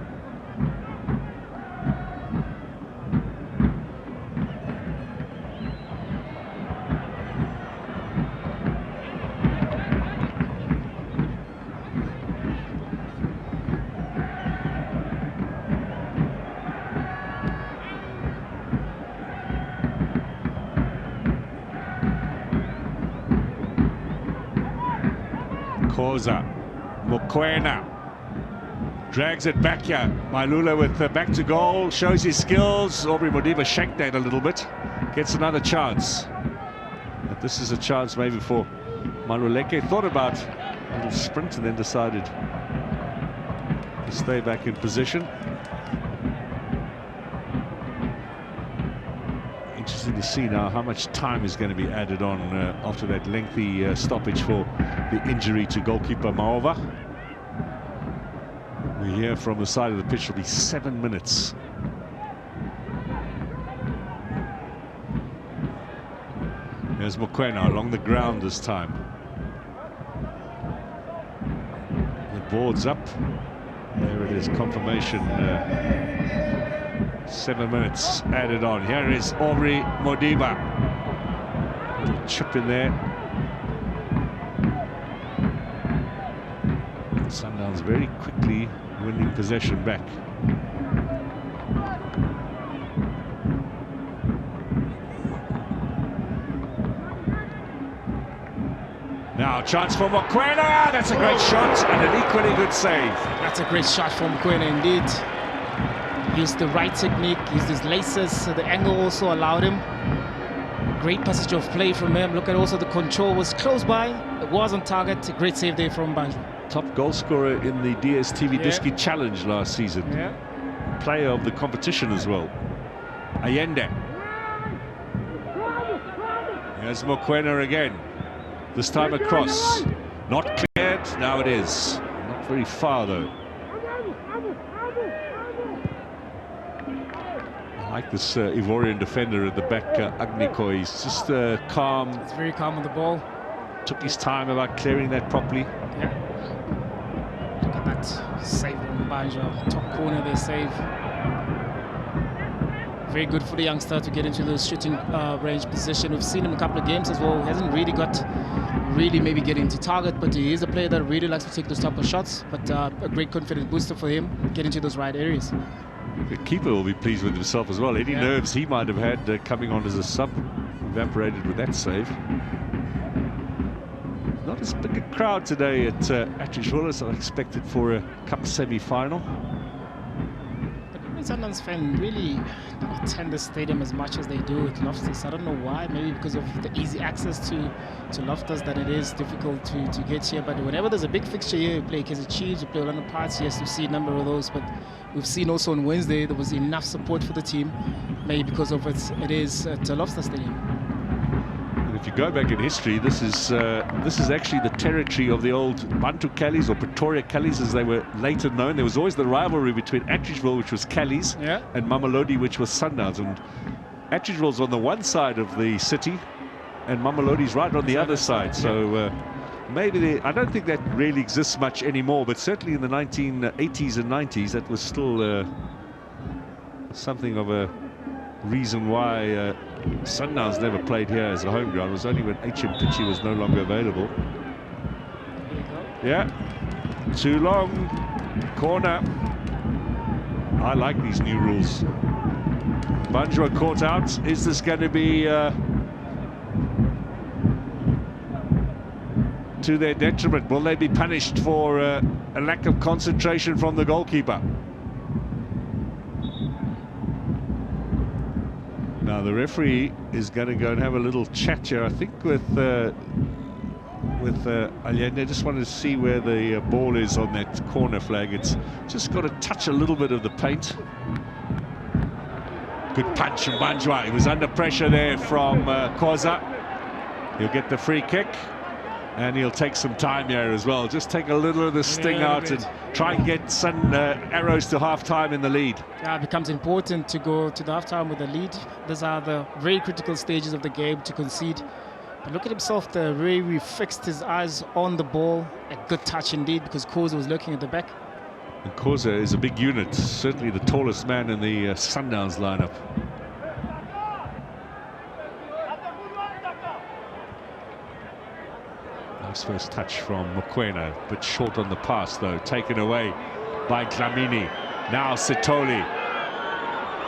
Koza, Mokoena drags it back here. Mailula with back to goal, shows his skills. Aubrey Modiba shanked that a little bit, gets another chance. But this is a chance maybe for Maluleke. Thought about a little sprint and then decided to stay back in position. Interesting to see now how much time is going to be added on after that lengthy stoppage for the injury to goalkeeper Maova. We hear from the side of the pitch it'll be 7 minutes. There's Mokoena along the ground this time. The board's up. There it is, confirmation. 7 minutes added on. Here is Aubrey Modiba. Little chip in there. Sundowns very quickly winning possession back. Now chance for Mokoena. That's a great shot and an equally good save. That's a great shot from Mokoena indeed. Used the right technique, used his laces, so the angle also allowed him. Great passage of play from him. Look at also the control was close by. It was on target. A great save there from Banjo. Top goal scorer in the DSTV Diski Challenge last season. Yeah. Player of the competition as well. Allende. Here's Mokoena again. This time across. Not cleared. Now it is. Not very far though. I like this Ivorian defender at the back, Agniko. He's just calm. It's very calm on the ball. Took his time about clearing that properly. Yeah. Look at that save from Banjo. Top corner they save. Very good for the youngster to get into the shooting range position. We've seen him a couple of games as well. He hasn't really maybe get into target, but he is a player that really likes to take those type of shots. But a great confidence booster for him, get into those right areas. The keeper will be pleased with himself as well. Any nerves he might have had coming on as a sub evaporated with that save. Not as big a crowd today at Atteridgeville as I expected for a cup semi-final. Sundowns fans really don't attend the stadium as much as they do at Loftus. I don't know why. Maybe because of the easy access to Loftus that it is difficult to get here. But whenever there's a big fixture here, you play Kaizer Chiefs, you play Orlando Pirates, yes, you see a number of those. But we've seen also on Wednesday there was enough support for the team, maybe because of it is at Loftus Stadium. If you go back in history, this is actually the territory of the old Bantu Callies, or Pretoria Callies as they were later known. There was always the rivalry between Atteridgeville, which was Callies, and Mamelodi, which was Sundowns. And Atteridgeville's on the one side of the city, and Mamelodi's right on the other side. So maybe I don't think that really exists much anymore, but certainly in the 1980s and 90s, that was still something of a reason why Sundowns never played here as a home ground. It was only when HM Pitchy was no longer available. Yeah, too long. Corner. I like these new rules. Banjo caught out. Is this going to be to their detriment? Will they be punished for a lack of concentration from the goalkeeper? Now the referee is going to go and have a little chat here, I think, with Allende. Just wanted to see where the ball is on that corner flag. It's just got to touch a little bit of the paint. Good punch from Banjwa. He was under pressure there from Koza. He'll get the free kick, and he'll take some time here as well. Just take a little of the sting out and try and get some arrows to half-time in the lead. Yeah, it becomes important to go to the half-time with the lead. These are the very critical stages of the game to concede. But look at himself, the way he fixed his eyes on the ball. A good touch indeed, because Koza was looking at the back. And Khoza is a big unit, certainly the tallest man in the Sundowns lineup. Nice first touch from Mokoena, but short on the pass though, taken away by Dlamini. Now Sithole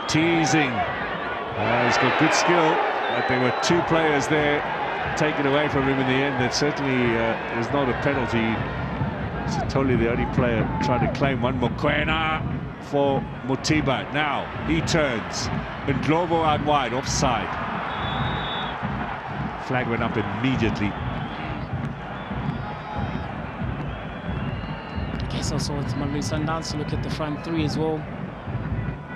teasing. He's got good skill, but there were two players there taken away from him in the end. That certainly is not a penalty. Sithole, the only player trying to claim one. Mokoena for Mothiba. Now he turns. Ndlovu out wide, offside. Flag went up immediately. Okay, so it's Mamelodi Sundowns to look at the front three as well.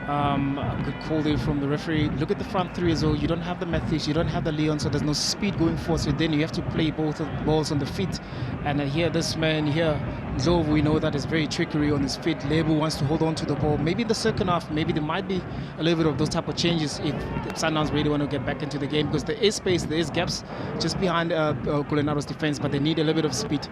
A good call there from the referee. Look at the front three as well. You don't have the Matthews, you don't have the Leon, so there's no speed going forward. So then you have to play both of the balls on the feet. And here, this man here, Ndlovu, we know that is very trickery on his feet. Lebu wants to hold on to the ball. Maybe in the second half, maybe there might be a little bit of those type of changes if Sundowns really want to get back into the game, because there is space, there is gaps just behind Golenaro's defense, but they need a little bit of speed.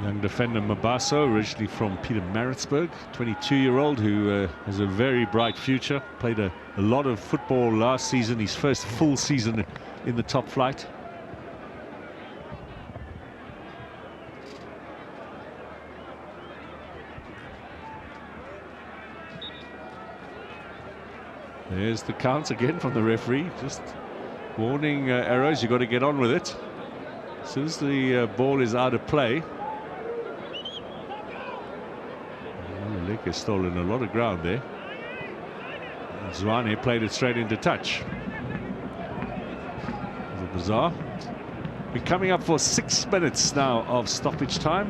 Young defender Mabaso, originally from Pietermaritzburg, 22-year-old who has a very bright future. Played a lot of football last season, his first full season in the top flight. There's the count again from the referee, just warning Arrows, you've got to get on with it. As soon as the ball is out of play. Leke has stolen a lot of ground there. Zwane played it straight into touch. A little bizarre. We're coming up for 6 minutes now of stoppage time.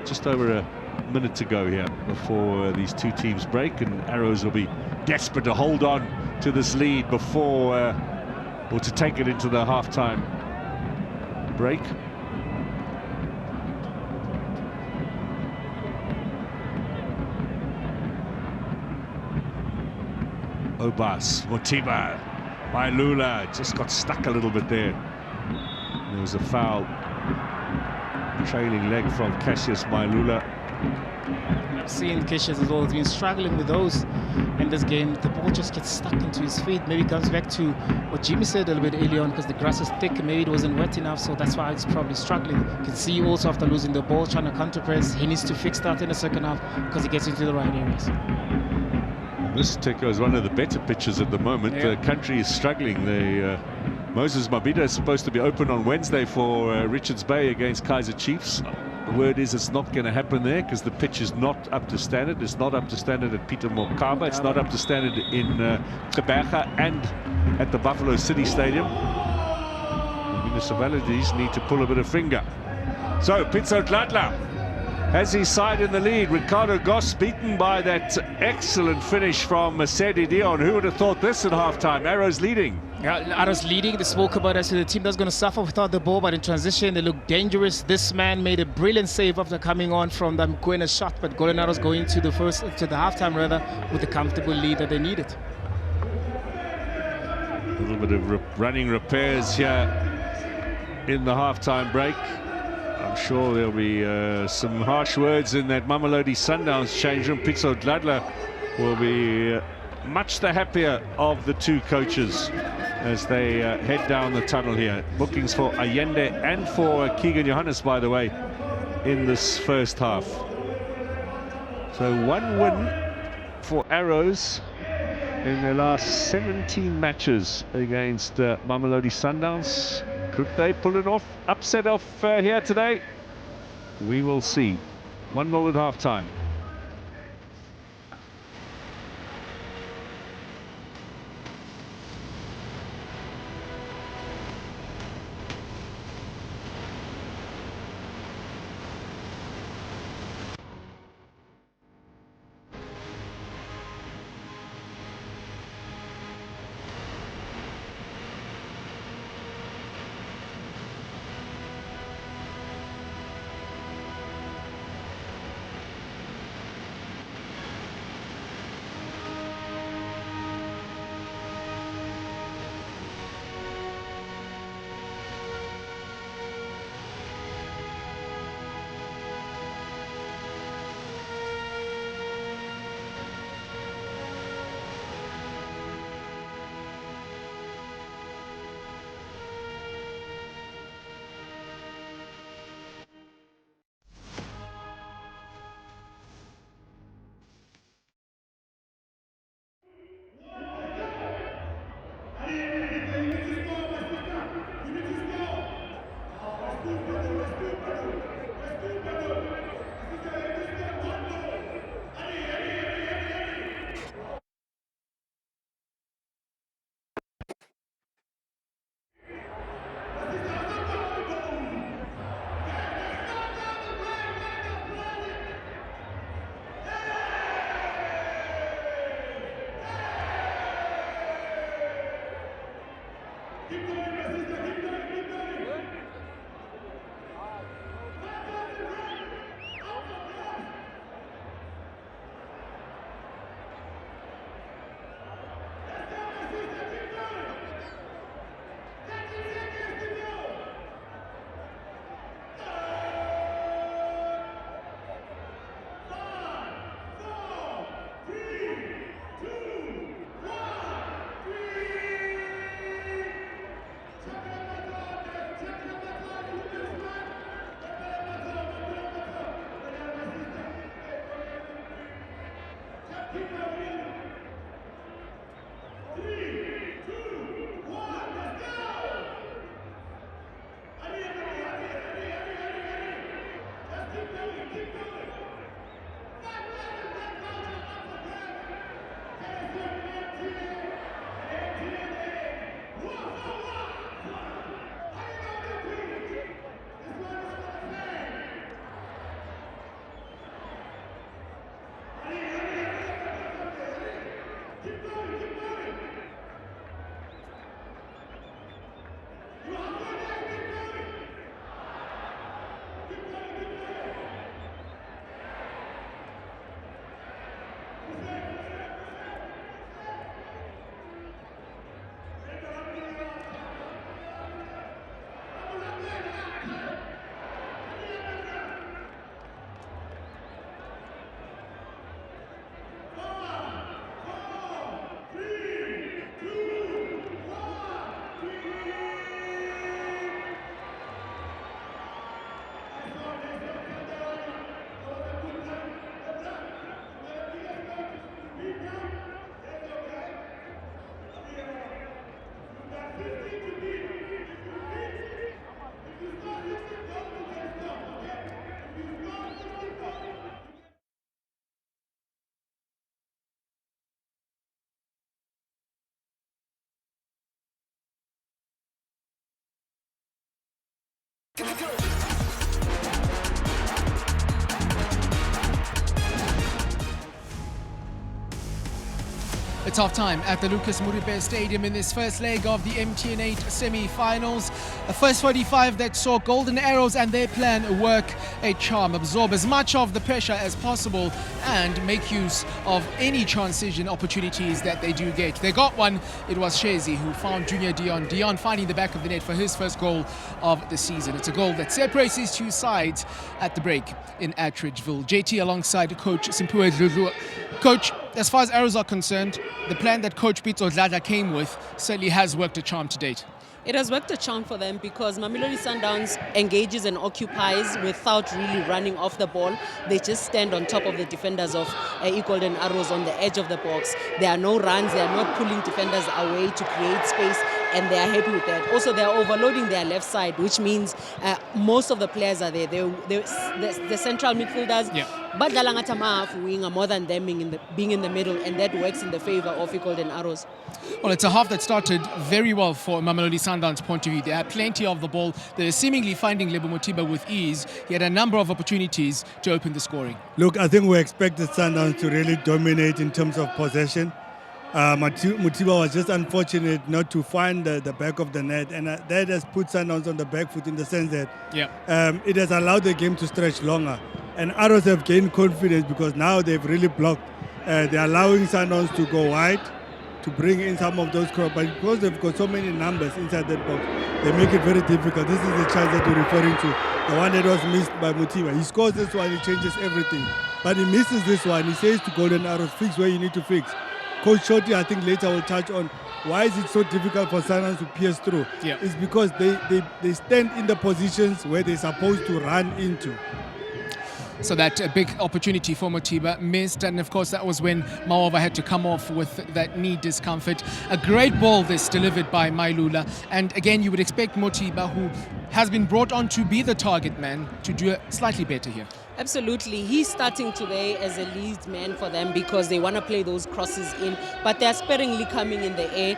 Just over a minute to go here before these two teams break, and Arrows will be desperate to hold on to this lead before, or to take it into the half-time break. Obas, Mothiba, Mailula just got stuck a little bit there. There was a foul, trailing leg from Cassius Mailula. I've seen Cassius as well, has been struggling with those in this game. The ball just gets stuck into his feet. Maybe it comes back to what Jimmy said a little bit earlier on, because the grass is thick, maybe it wasn't wet enough, so that's why he's probably struggling. You can see also after losing the ball, trying to counter press, he needs to fix that in the second half because he gets into the right areas. This Teko is one of the better pitches at the moment. Yeah. The country is struggling. Moses Mabhida is supposed to be open on Wednesday for Richards Bay against Kaizer Chiefs. The word is it's not going to happen there because the pitch is not up to standard. It's not up to standard at Peter Mokaba. It's not up to standard in Gqeberha and at the Buffalo City Stadium. The municipalities need to pull a bit of finger. So, Pitso Dladla has his side in the lead. Ricardo Goss beaten by that excellent finish from Masedi Dion. Who would have thought this at halftime? Arrows leading. Yeah, Arrows leading. They spoke about it. So the team that's going to suffer without the ball, but in transition, they look dangerous. This man made a brilliant save after coming on from the Mokoena shot, but Golenaro's going to the halftime rather with the comfortable lead that they needed. A little bit of running repairs here in the halftime break. I'm sure there'll be some harsh words in that Mamelodi Sundowns change room. Pitso Dladla will be much the happier of the two coaches as they head down the tunnel here. Bookings for Allende and for Keegan Johannes, by the way, in this first half. So one win for Arrows in their last 17 matches against Mamelodi Sundowns. Could they pull it off, upset off here today? We will see. 1-0 at half-time. It's half time at the Lucas Muribe Stadium in this first leg of the MTN 8 semi-finals. A first 45 that saw Golden Arrows and their plan work a charm, absorb as much of the pressure as possible and make use of any transition opportunities that they do get. They got one. It was Shezi who found Junior Dion finding the back of the net for his first goal of the season. It's a goal that separates these two sides at the break in Attridgeville. JT alongside Coach Simpiwe Dludlu. Coach, as far as Arrows are concerned, the plan that Coach Pitso Dladla came with certainly has worked a charm to date. It has worked a charm for them because Mamelodi Sundowns engages and occupies without really running off the ball. They just stand on top of the defenders of Golden Arrows on the edge of the box. There are no runs, they are not pulling defenders away to create space, and they are happy with that. Also, they are overloading their left side, which means most of the players are there. The central midfielders, but Dalangata wing are more than them being in the middle, and that works in the favor of Golden Arrows. Well, it's a half that started very well for Mamelodi Sundowns' point of view. They had plenty of the ball. They were seemingly finding Lebo Motiba with ease. He had a number of opportunities to open the scoring. Look, I think we expected Sundowns to really dominate in terms of possession. Motiba was just unfortunate not to find the back of the net, and that has put Sundowns on the back foot in the sense that it has allowed the game to stretch longer. And Arrows have gained confidence because now they've really blocked. They're allowing Sundowns to go wide to bring in some of those crowds, but because they've got so many numbers inside that box, they make it very difficult. This is the chance that you're referring to, the one that was missed by Motiba. He scores this one, he changes everything, but he misses this one. He says to Golden Arrows, fix where you need to fix. Coach Shorty, I think later will touch on why is it so difficult for Sundowns to pierce through. It's because they stand in the positions where they're supposed to run into. So that big opportunity for Motiba missed, and of course that was when Maova had to come off with that knee discomfort. A great ball this delivered by Mailula, and again you would expect Motiba, who has been brought on to be the target man, to do it slightly better here. Absolutely. He's starting today as a lead man for them because they want to play those crosses in, but they're sparingly coming in the air.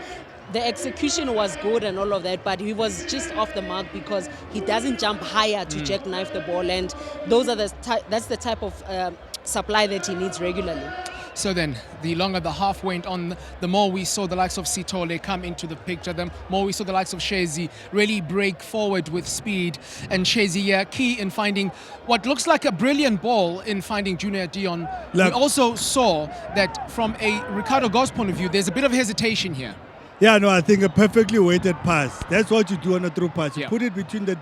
The execution was good and all of that, but he was just off the mark because he doesn't jump higher to jackknife the ball, and those are that's the type of supply that he needs regularly. So then, the longer the half went on, the more we saw the likes of Sitole come into the picture, the more we saw the likes of Shezi really break forward with speed. And Shezi, key in finding what looks like a brilliant ball in finding Junior Dion. We also saw that from a Ricardo Goss point of view, there's a bit of hesitation here. Yeah, no, I think a perfectly weighted pass. That's what you do on a through pass. You put it between the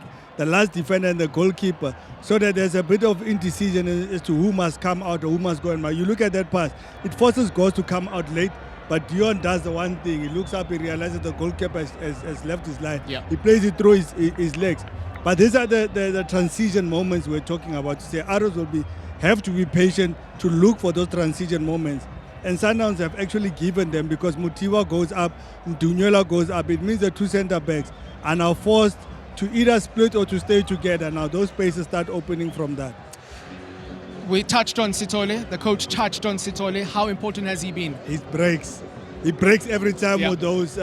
last defender and the goalkeeper so that there's a bit of indecision as to who must come out or who must go in. You look at that pass, it forces Goss to come out late, but Dion does the one thing. He looks up, he realizes the goalkeeper has left his line. He plays it through his legs. But these are the transition moments we're talking about. To say Arrows will have to be patient to look for those transition moments. And Sundowns have actually given them because Motiba goes up, Dunyola goes up. It means the two centre backs are now forced to either split or to stay together. Now those spaces start opening from that. We touched on Sitole. The coach touched on Sitole. How important has he been? He breaks. He breaks every time with those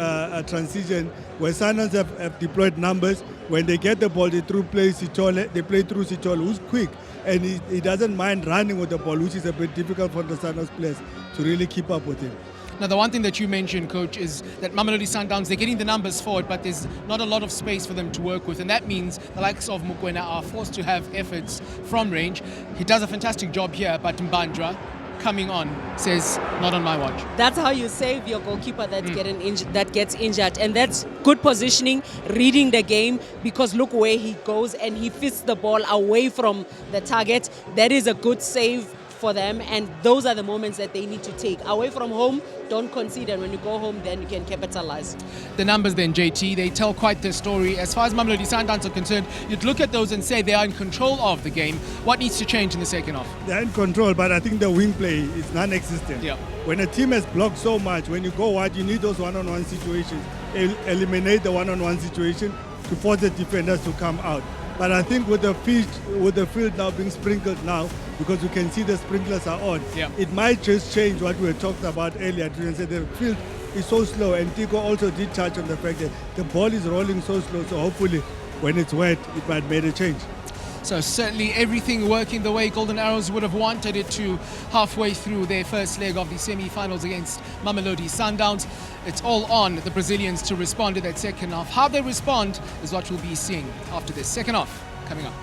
transition. Where Sundowns have deployed numbers, when they get the ball, they play through Sitole, who's quick. And he doesn't mind running with the ball, which is a bit difficult for the Sundowns players to really keep up with him. Now, the one thing that you mentioned, Coach, is that Mamelodi Sundowns, they're getting the numbers forward, but there's not a lot of space for them to work with. And that means the likes of Mukwena are forced to have efforts from range. He does a fantastic job here, but Mbandra, coming on, says, not on my watch. That's how you save your goalkeeper that gets injured. And that's good positioning, reading the game, because look where he goes and he fits the ball away from the target. That is a good save for them, and those are the moments that they need to take. Away from home, don't concede, and when you go home, then you can capitalize. The numbers then, JT, they tell quite the story. As far as Mamelodi Sundowns are concerned, you'd look at those and say they are in control of the game. What needs to change in the second half? They're in control, but I think the wing play is non-existent. When a team has blocked so much, when you go wide, you need those one-on-one situations. Eliminate the one-on-one situation to force the defenders to come out. But I think with the field now being sprinkled now, because you can see the sprinklers are on, it might just change what we were talking about earlier. The field is so slow, and Tico also did touch on the fact that the ball is rolling so slow, so hopefully when it's wet, it might make a change. So certainly everything working the way Golden Arrows would have wanted it to halfway through their first leg of the semi-finals against Mamelodi Sundowns. It's all on the Brazilians to respond to that second half. How they respond is what we'll be seeing after this second half coming up.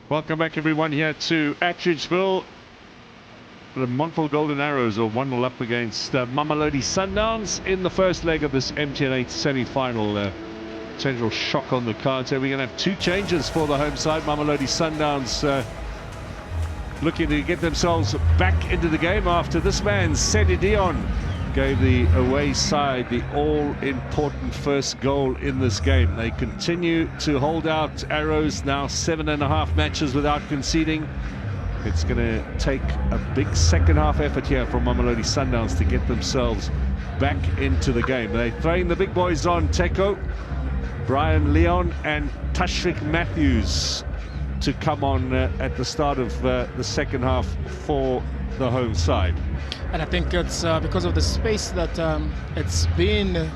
Welcome back everyone here to Attridgeville. The Lamontville Golden Arrows are 1-0 up against Mamelodi Sundowns in the first leg of this MTN 8 semi-final. Potential shock on the cards here. We're going to have two changes for the home side. Mamelodi Sundowns looking to get themselves back into the game after this man, Sedi Dion, gave the away side the all-important first goal in this game. They continue to hold out Arrows, now 7.5 matches without conceding. It's going to take a big second half effort here from Mamelodi Sundowns to get themselves back into the game. They're throwing the big boys on: Teko, Brian Leon and Tashvik Matthews to come on at the start of the second half for the home side. And I think it's because of the space that it's been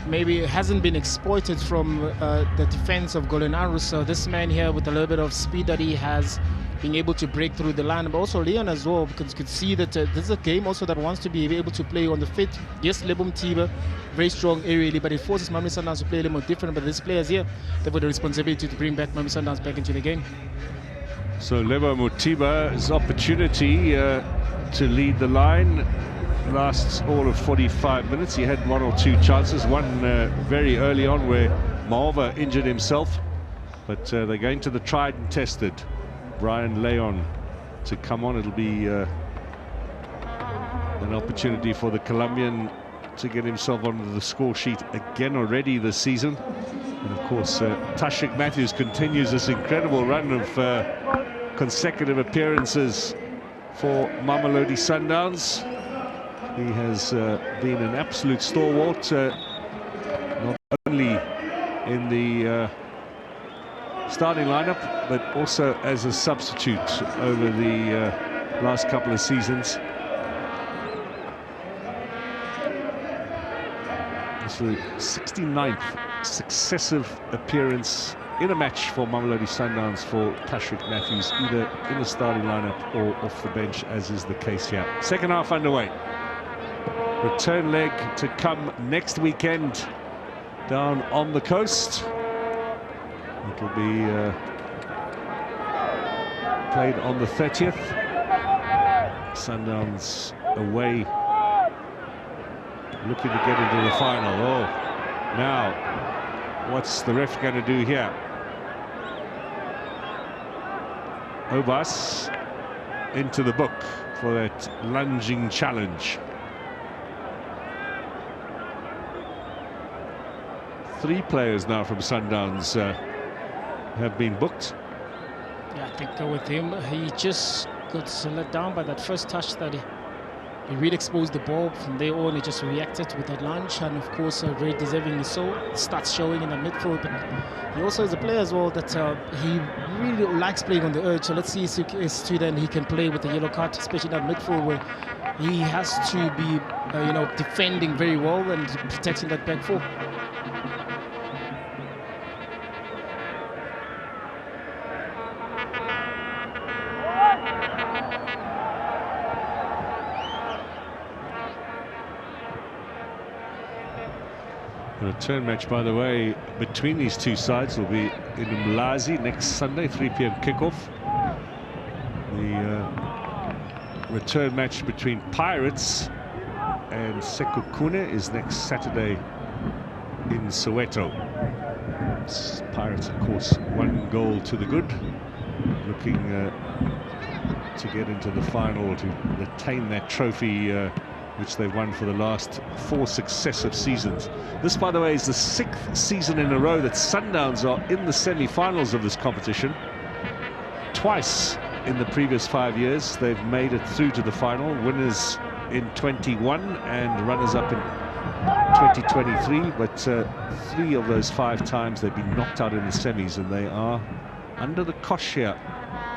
maybe hasn't been exploited from the defense of Golden Arrows. So this man here with a little bit of speed that he has, being able to break through the line, but also Leon as well, because you could see that this is a game also that wants to be able to play on the fit. Yes, Lamontville, very strong aerially, but it forces Mamelodi Sundowns to play a little more different. But these players here, they've got the responsibility to bring back Mamelodi Sundowns back into the game. So Lebo Mutiba's opportunity to lead the line lasts all of 45 minutes. He had one or two chances, one very early on where Maova injured himself, but they're going to the tried and tested Brian Leon to come on. It'll be an opportunity for the Colombian to get himself onto the score sheet again already this season. And of course, Tashik Matthews continues this incredible run of consecutive appearances for Mamelodi Sundowns. He has been an absolute stalwart, not only in the starting lineup, but also as a substitute over the last couple of seasons. It's the 69th successive appearance in a match for Mamelodi Sundowns for Tashik Matthews, either in the starting lineup or off the bench, as is the case here. Second half underway. Return leg to come next weekend down on the coast. It'll be played on the 30th. Sundowns away, looking to get into the final. Oh, now, what's the ref going to do here? Obas into the book for that lunging challenge. 3 players now from Sundowns have been booked. Yeah, I think with him, he just got let down by that first touch that he really exposed the ball. From there on, he just reacted with that lunge, and of course, very deservingly so. It starts showing in the midfield, but he also is a player as well that he really likes playing on the edge. So let's see as to then he can play with the yellow card, especially in that midfield where he has to be, defending very well and protecting that back four. The return match, by the way, between these two sides will be in Mlazi next Sunday, 3 p.m. kickoff. The return match between Pirates and Sekhukhune is next Saturday in Soweto. Pirates, of course, 1 goal to the good, looking to get into the final, to retain that trophy which they've won for the last 4 successive seasons. This, by the way, is the 6th season in a row that Sundowns are in the semi-finals of this competition. Twice in the previous 5 years they've made it through to the final, winners in 21 and runners-up in 2023, but 3 of those 5 times they've been knocked out in the semis, and they are under the cosh here.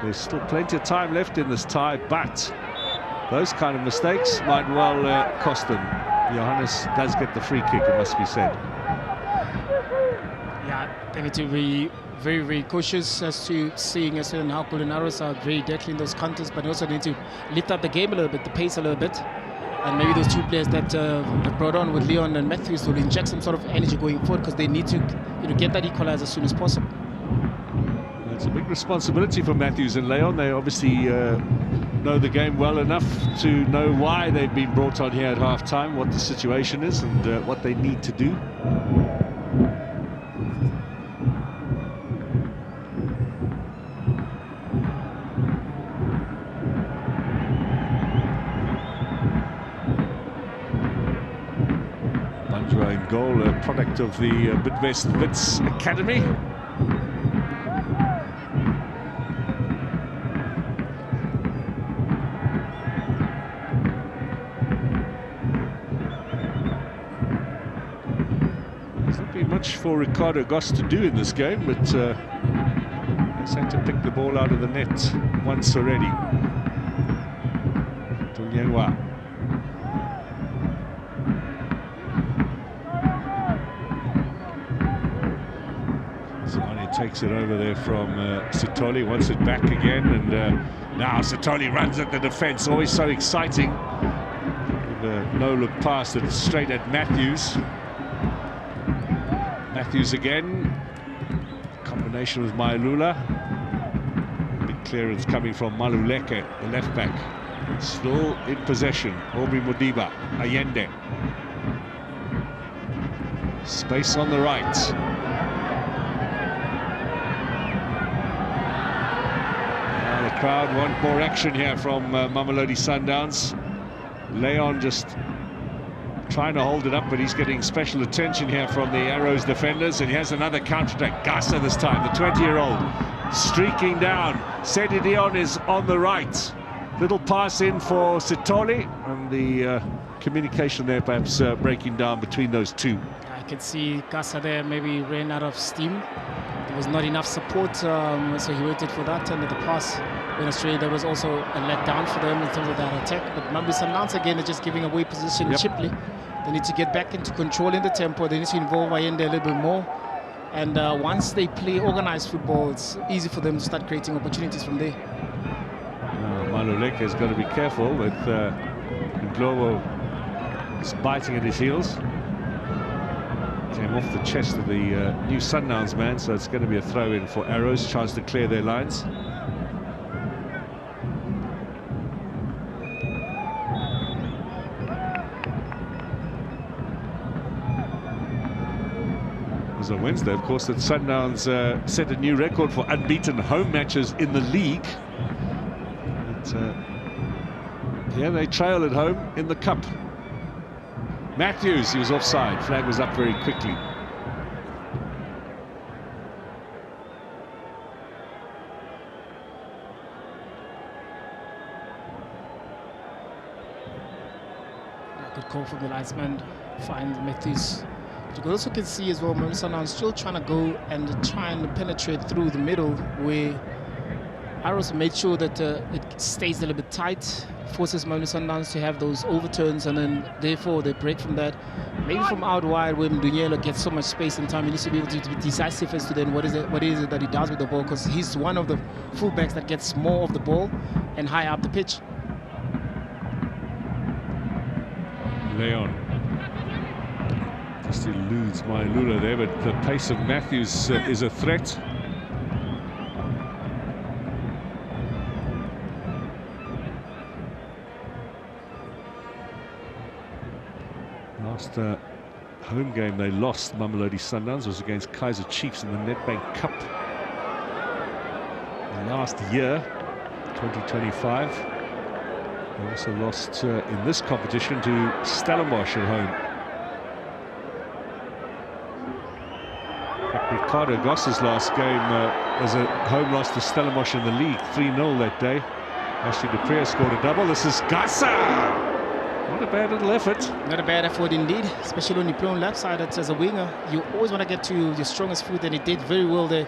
There's still plenty of time left in this tie, but those kind of mistakes might well cost them. Johannes does get the free kick, it must be said. Yeah, they need to be very, very cautious as to seeing as and how Golden Arrows are very deadly in those counters, but also need to lift up the game a little bit, the pace a little bit. And maybe those 2 players that have brought on with Leon and Matthews will inject some sort of energy going forward, because they need to get that equalizer as soon as possible. It's a big responsibility for Matthews and Leon. They obviously know the game well enough to know why they've been brought on here at half-time, what the situation is and what they need to do. Banjwa in goal, a product of the Bidvest Wits Academy. For Ricardo Goss to do in this game, but he's had to pick the ball out of the net once already. Tulyenwa. Takes it over there from Sitoli, wants it back again, and now Sitoli runs at the defence. Always so exciting. With a no-look pass that's straight at Matthews. Matthews again. Combination with Mailula. Big clearance coming from Maluleke, the left back. Still in possession. Aubrey Modiba, Allende. Space on the right. Crowd want more action here from Mamelodi Sundowns. Leon just trying to hold it up, but he's getting special attention here from the Arrows defenders, and he has another counter-attack. Gasa this time, the 20-year-old, streaking down. Sedi Dion is on the right. Little pass in for Sitoli, and the communication there perhaps breaking down between those two. I can see Gasa there maybe ran out of steam. There was not enough support, so he waited for that, and the pass in Australia, there was also a letdown for them in terms of that attack. But Mamelodi Sundowns again are just giving away position cheaply. They need to get back into controlling the tempo. They need to involve Allende a little bit more. And once they play organized football, it's easy for them to start creating opportunities from there. Maluleke has got to be careful with Globo biting at his heels. Came off the chest of the new Sundowns man, so it's going to be a throw-in for Arrows. Chance to clear their lines. On Wednesday, of course, that Sundowns set a new record for unbeaten home matches in the league. But, yeah, they trail at home in the cup. Matthews, he was offside. Flag was up very quickly. Good call from the linesman. Find Matthews. You also can see as well, Mamelodi Sundowns still trying to go and try and penetrate through the middle, where Arrows made sure that it stays a little bit tight, forces Mamelodi Sundowns to have those overturns, and then therefore they break from that. Maybe from out wide, where Mdunyelo gets so much space and time, he needs to be able to be decisive as to then what is it that he does with the ball, because he's one of the fullbacks that gets more of the ball and high up the pitch. Leon. Just eludes Mailula there, but the pace of Matthews is a threat. Last home game they lost, Mamelodi Sundowns, was against Kaizer Chiefs in the Nedbank Cup last year, 2025. They also lost in this competition to Stellenbosch at home. Ricardo Goss's last game was a home loss to Stellenbosch in the league, 3-0 that day. Ashley Dupree scored a double. This is Gasa! Not a bad little effort. Not a bad effort indeed, especially when you play on left side as a winger. You always want to get to your strongest foot, and he did very well there.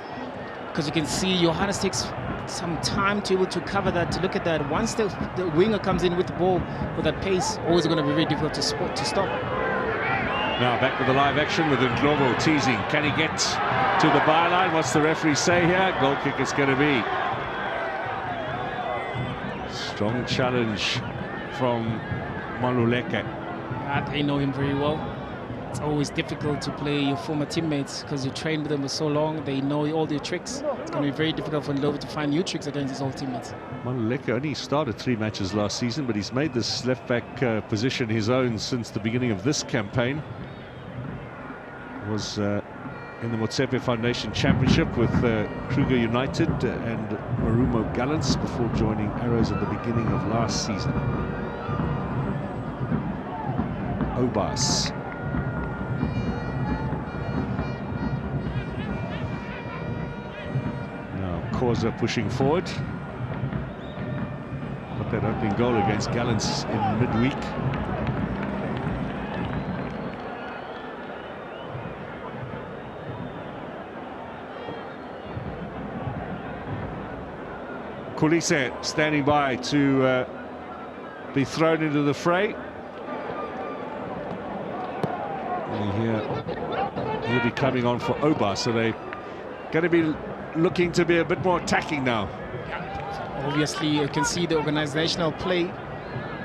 Because you can see Johannes takes some time to be able to cover that, to look at that. Once the winger comes in with the ball, with that pace, always going to be very difficult to stop. Now back with the live action with Ndlovu teasing. Can he get to the byline? What's the referee say here? Goal kick it's going to be. Strong challenge from Maluleke. They know him very well. It's always difficult to play your former teammates because you trained with them for so long. They know all their tricks. It's going to be very difficult for Ndlovu to find new tricks against his old teammates. Maluleke only started 3 matches last season, but he's made this left-back position his own since the beginning of this campaign. Was in the Motsepe Foundation Championship with Kruger United and Marumo Gallants before joining Arrows at the beginning of last season. Obas. Now Khoza pushing forward. Got that opening goal against Gallants in midweek. Kulise standing by to be thrown into the fray. And he'll be coming on for Oba, so they going to be looking to be a bit more attacking now. Obviously, you can see the organizational play.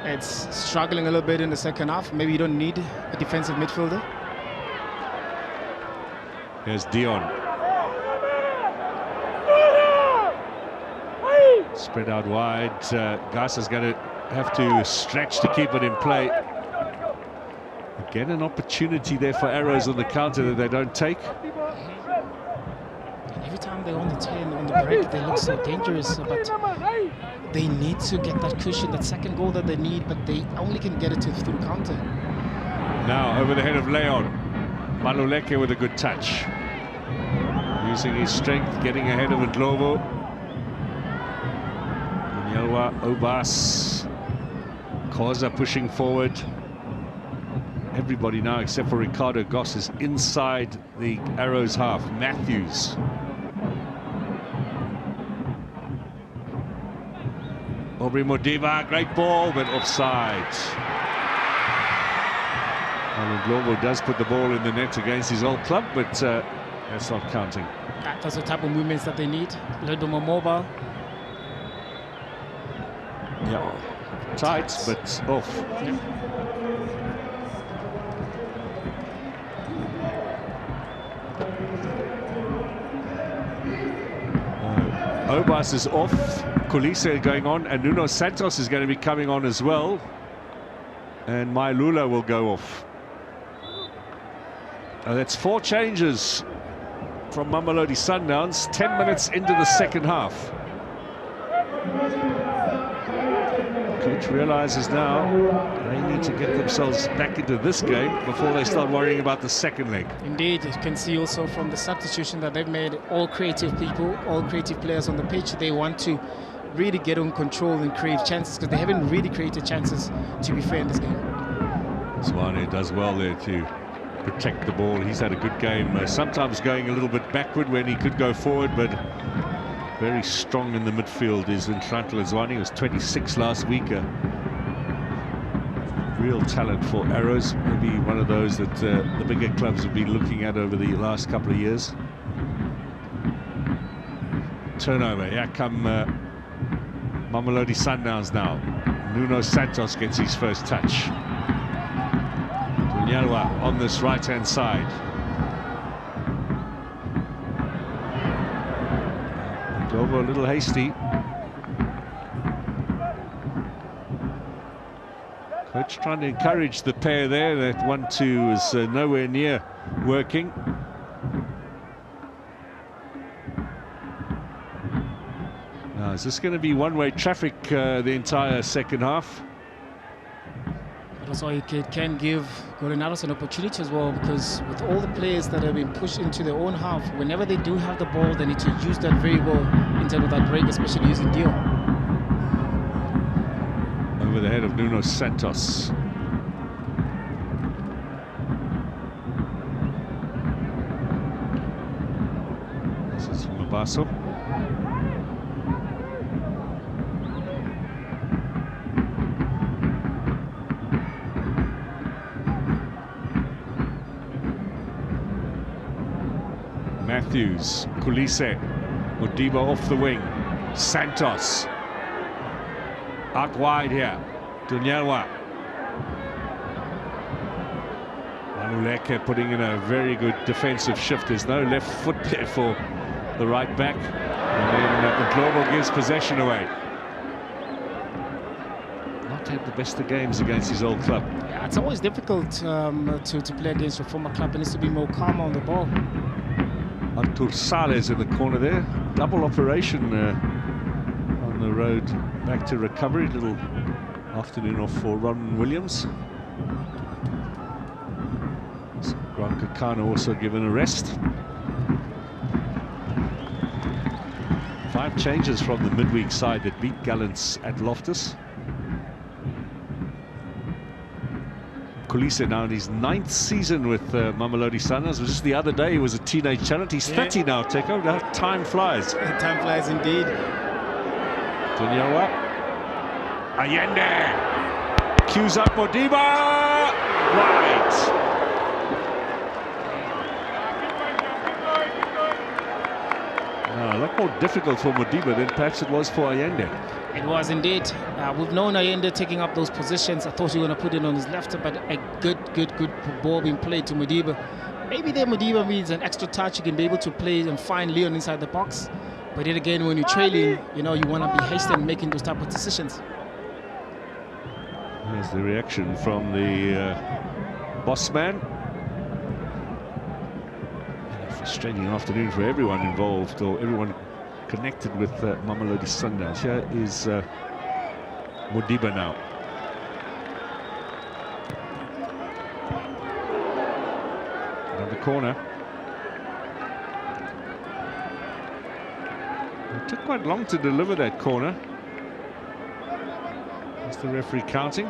It's struggling a little bit in the second half. Maybe you don't need a defensive midfielder. Here's Dion. Spread out wide. Gasa's going to have to stretch to keep it in play. Again, an opportunity there for Arrows on the counter that they don't take. Every time they're on the 10, on the break, they look so dangerous. But they need to get that cushion, that second goal that they need, but they only can get it through counter. Now over the head of Leon. Maluleke with a good touch. Using his strength, getting ahead of Ndlovu. Nyelwa, Obas. Khoza pushing forward. Everybody now except for Ricardo Goss is inside the Arrows half. Matthews. Aubrey Modiba, great ball, but offside. And Ndlovu does put the ball in the net against his old club, but that's not counting. That's the type of movements that they need. A little bit more mobile. Yeah, tight, but off. Yeah. Obas is off, Kulise going on, and Nuno Santos is going to be coming on as well. And Mailula will go off. That's 4 changes from Mamelodi Sundowns, 10 minutes into the second half. Coach realizes now they need to get themselves back into this game before they start worrying about the second leg. Indeed, you can see also from the substitution that they've made all creative people, all creative players on the pitch. They want to really get on control and create chances because they haven't really created chances, to be fair, in this game. Zwane does well there to protect the ball. He's had a good game, sometimes going a little bit backward when he could go forward, but very strong in the midfield is Ntlantla Zwane. He was 26 last week. Real talent for Arrows. Maybe one of those that the bigger clubs have been looking at over the last couple of years. Turnover. Here come Mamelodi Sundowns now. Nuno Santos gets his first touch. Nyelwa on this right-hand side. Over a little hasty. Coach trying to encourage the pair there. That 1-2 is nowhere near working. Now, is this going to be one-way traffic the entire second half? But also, it can give Golden an opportunity as well, because with all the players that have been pushed into their own half, whenever they do have the ball, they need to use that very well in terms of that break, especially using Dion. Over the head of Nuno Santos. This is from Mabaso. Matthews, Kulise, Modiba off the wing, Santos, out wide here, Nyelwa. Maluleke putting in a very good defensive shift. There's no left foot there for the right back, and then Ndlovu gives possession away. Not had the best of games against his old club. Yeah, it's always difficult to play against your former club. It needs to be more calm on the ball. Artur Sales in the corner there. Double operation on the road back to recovery. Little afternoon off for Ron Williams. So Grant Kakana also given a rest. 5 changes from the midweek side that beat Gallants at Loftus. Kulise now in his 9th season with Mamelodi Sundowns. Just the other day he was a teenage talent. He's 30 now, Teko. Time flies. Time flies indeed. Nyelwa. Allende. Cues up Modiba. Right. more difficult for Modiba than perhaps it was for Allende. It was indeed. We've known Allende taking up those positions. I thought he was going to put it on his left, but a good ball being played to Modiba. Maybe there Modiba needs an extra touch. You can be able to play and find Leon inside the box. But then again, when you're trailing, you know, you want to be hasty in making those type of decisions. Here's the reaction from the boss man. And a frustrating afternoon for everyone involved, or everyone connected with Mamelodi Sundowns. Here is Modiba now. Another corner. It took quite long to deliver that corner. Is the referee counting?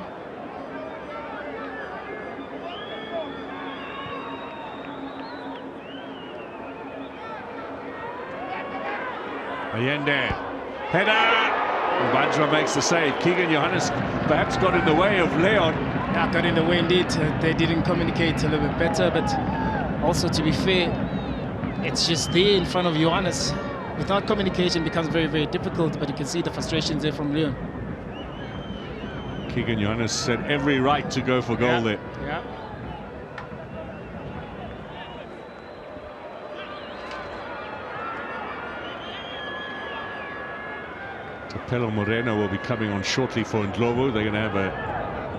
Allende, header! Bajwa makes the save. Keegan Johannes perhaps got in the way of Leon. Yeah, got in the way indeed. They didn't communicate a little bit better, but also to be fair, it's just there in front of Johannes. Without communication, it becomes very difficult, but you can see the frustrations there from Leon. Keegan Johannes had every right to go for goal there. Yeah. Tapelo Moreno will be coming on shortly for Ndlovu. They're going to have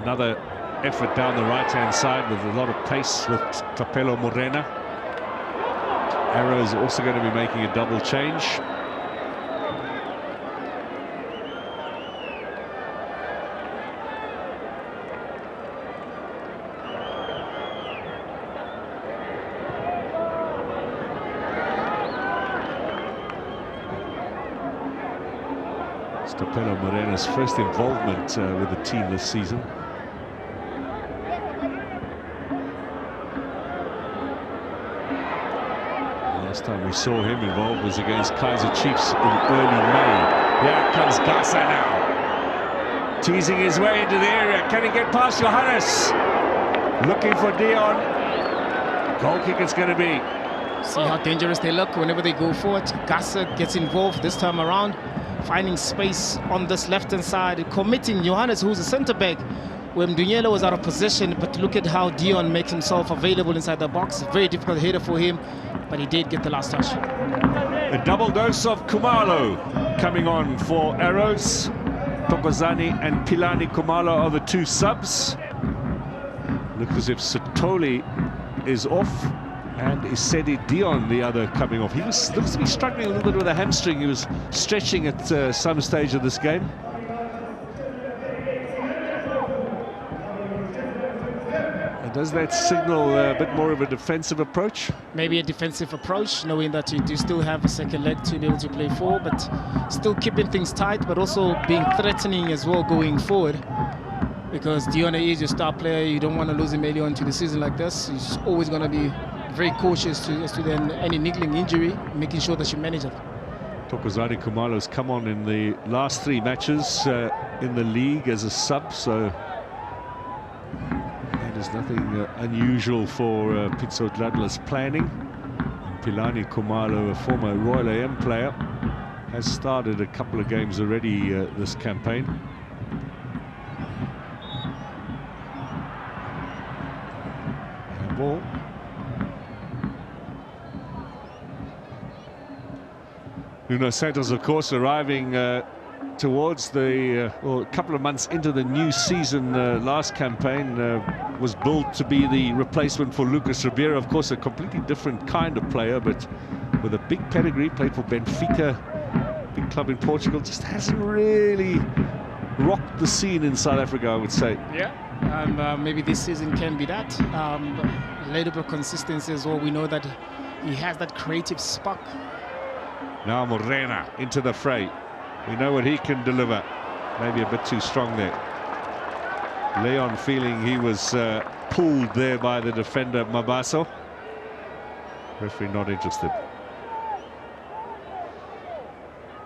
another effort down the right-hand side with a lot of pace with Tapelo Moreno. Arrows also going to be making a double change. Tapelo Moreno's first involvement with the team this season. Last time we saw him involved was against Kaizer Chiefs in early May. Here comes Gasa now. Teasing his way into the area. Can he get past Johannes? Looking for Dion. Goal kick it's going to be. See how dangerous they look whenever they go forward. Gasa gets involved this time around, finding space on this left-hand side, committing Johannes, who's a centre-back, when Dunyela was out of position. But look at how Dion makes himself available inside the box. Very difficult header for him, but he did get the last touch. A double dose of Kumalo coming on for Arrows. Tokozani and Pilani Kumalo are the two subs. Looks as if Sotoli is off, and Isedi Dion, the other, coming off. He looks to be struggling a little bit with a hamstring. He was stretching at some stage of this game. And does that signal a bit more of a defensive approach? Maybe a defensive approach, knowing that you do still have a second leg to be able to play for, but still keeping things tight, but also being threatening as well going forward. Because Dion is your star player. You don't want to lose him early on to the season like this. He's always going to be very cautious as to then any niggling injury, making sure that you manage it. Tokozani Kumalo's come on in the last 3 matches in the league as a sub, so that is nothing unusual for Pitso Gladler's planning. And Pilani Kumalo, a former Royal AM player, has started a couple of games already this campaign. And ball. Nuno Santos, of course, arriving towards the, well, a couple of months into the new season. Last campaign was billed to be the replacement for Lucas Ribeiro. Of course, a completely different kind of player, but with a big pedigree. Played for Benfica, big club in Portugal. Just hasn't really rocked the scene in South Africa, I would say. Yeah, maybe this season can be that. A little bit of consistency as well. We know that he has that creative spark. Now Morena into the fray. We know what he can deliver. Maybe a bit too strong there. Leon feeling he was pulled there by the defender Mabaso. Referee not interested.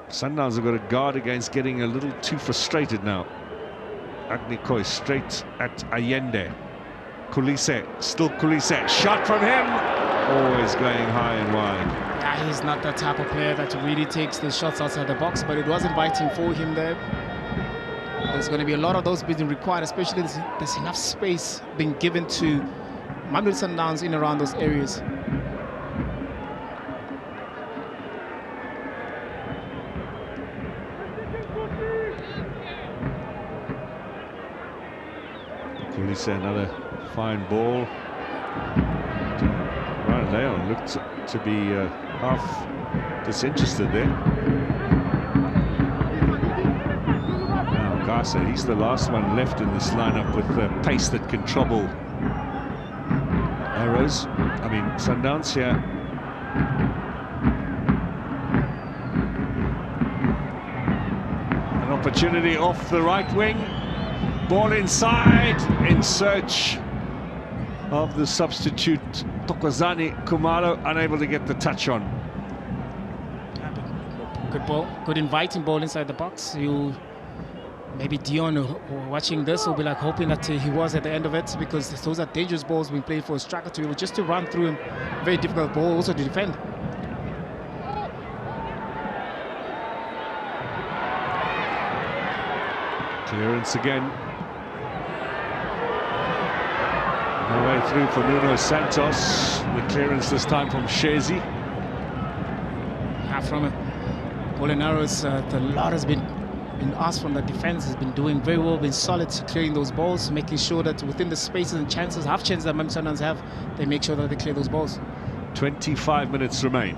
Sundowns have got a guard against getting a little too frustrated now. Agnikoi straight at Allende. Kulise, still Kulise. Shot from him. always going high and wide. Yeah, he's not that type of player that really takes the shots outside the box, but it was inviting for him there. There's going to be a lot of those being required, especially there's enough space being given to Mamelodi Sundowns in around those areas. Kulisa, another fine ball. Ryan Leon looked to be half disinterested there. Now Garza, he's the last one left in this lineup with pace that can trouble Arrows. I mean Sundowns here. An opportunity off the right wing. Ball inside, in search of the substitute Tokozani. Kumalo unable to get the touch on. Good ball, good inviting ball inside the box. Maybe Dion watching this will be like hoping that he was at the end of it, because those are dangerous balls being played for a striker to be able just to run through him. Very difficult ball also to defend. Clearance again. No way through for Nuno Santos. The clearance this time from Shezi. From Golden Arrows, a lot has been asked from the defense. Has been doing very well, been solid clearing those balls, making sure that within the spaces and chances, half chances that Mamelodi Sundowns have, they make sure that they clear those balls. 25 minutes remain.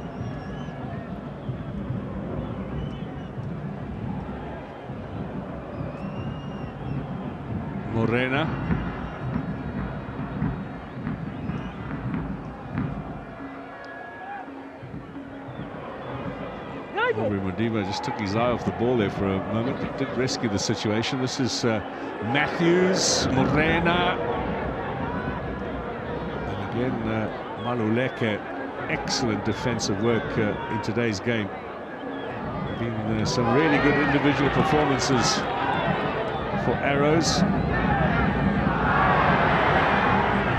Morena. Aubrey Modiba just took his eye off the ball there for a moment, but did rescue the situation. This is Matthews, Morena. And again, Maluleke, excellent defensive work in today's game. Been some really good individual performances for Arrows.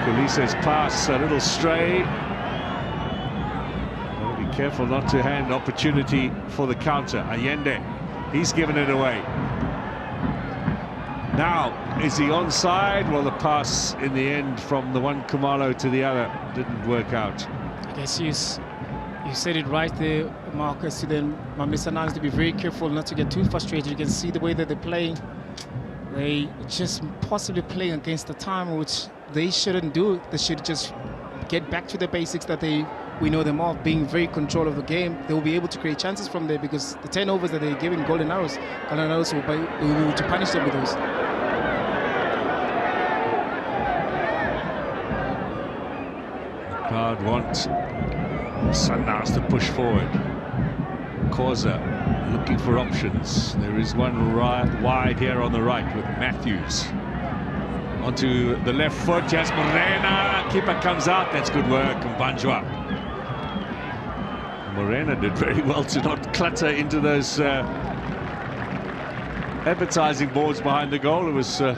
Kulise's pass, a little stray. Careful not to hand opportunity for the counter. Allende, he's given it away. Now, is he onside? Well, the pass in the end from the one Kumalo to the other didn't work out. I guess you said it right there, Marcus. Then Mamelodi Sundowns to be very careful not to get too frustrated. You can see the way that they're playing. They just possibly playing against the time, which they shouldn't do. They should just get back to the basics that we know them of, being very control of the game. They will be able to create chances from there, because the turnovers that they're giving Golden Arrows will be able to punish them with those. The crowd want Sundowns to push forward. Koza looking for options. There is one wide here on the right with Matthews. Onto the left foot, yes, Morena. Keeper comes out, that's good work, and Banjwa. Morena did very well to not clutter into those advertising boards behind the goal. It was a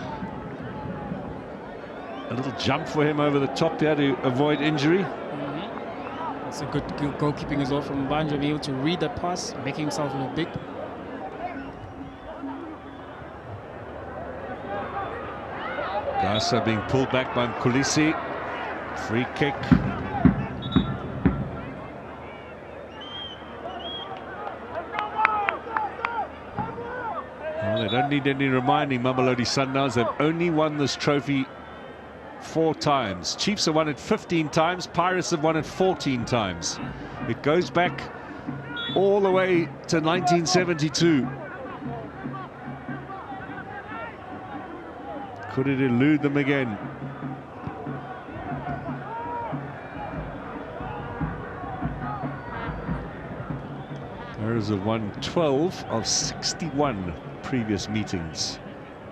little jump for him over the top there to avoid injury. It's a good goalkeeping as well from Banjwa, be able to read that pass, making himself look big. Garza being pulled back by Kulisi. Free kick. Well, they don't need any reminding, Mamelodi Sundowns. They've only won this trophy 4 times. Chiefs have won it 15 times. Pirates have won it 14 times. It goes back all the way to 1972. Could it elude them again? Arrows have won 12 of 61 previous meetings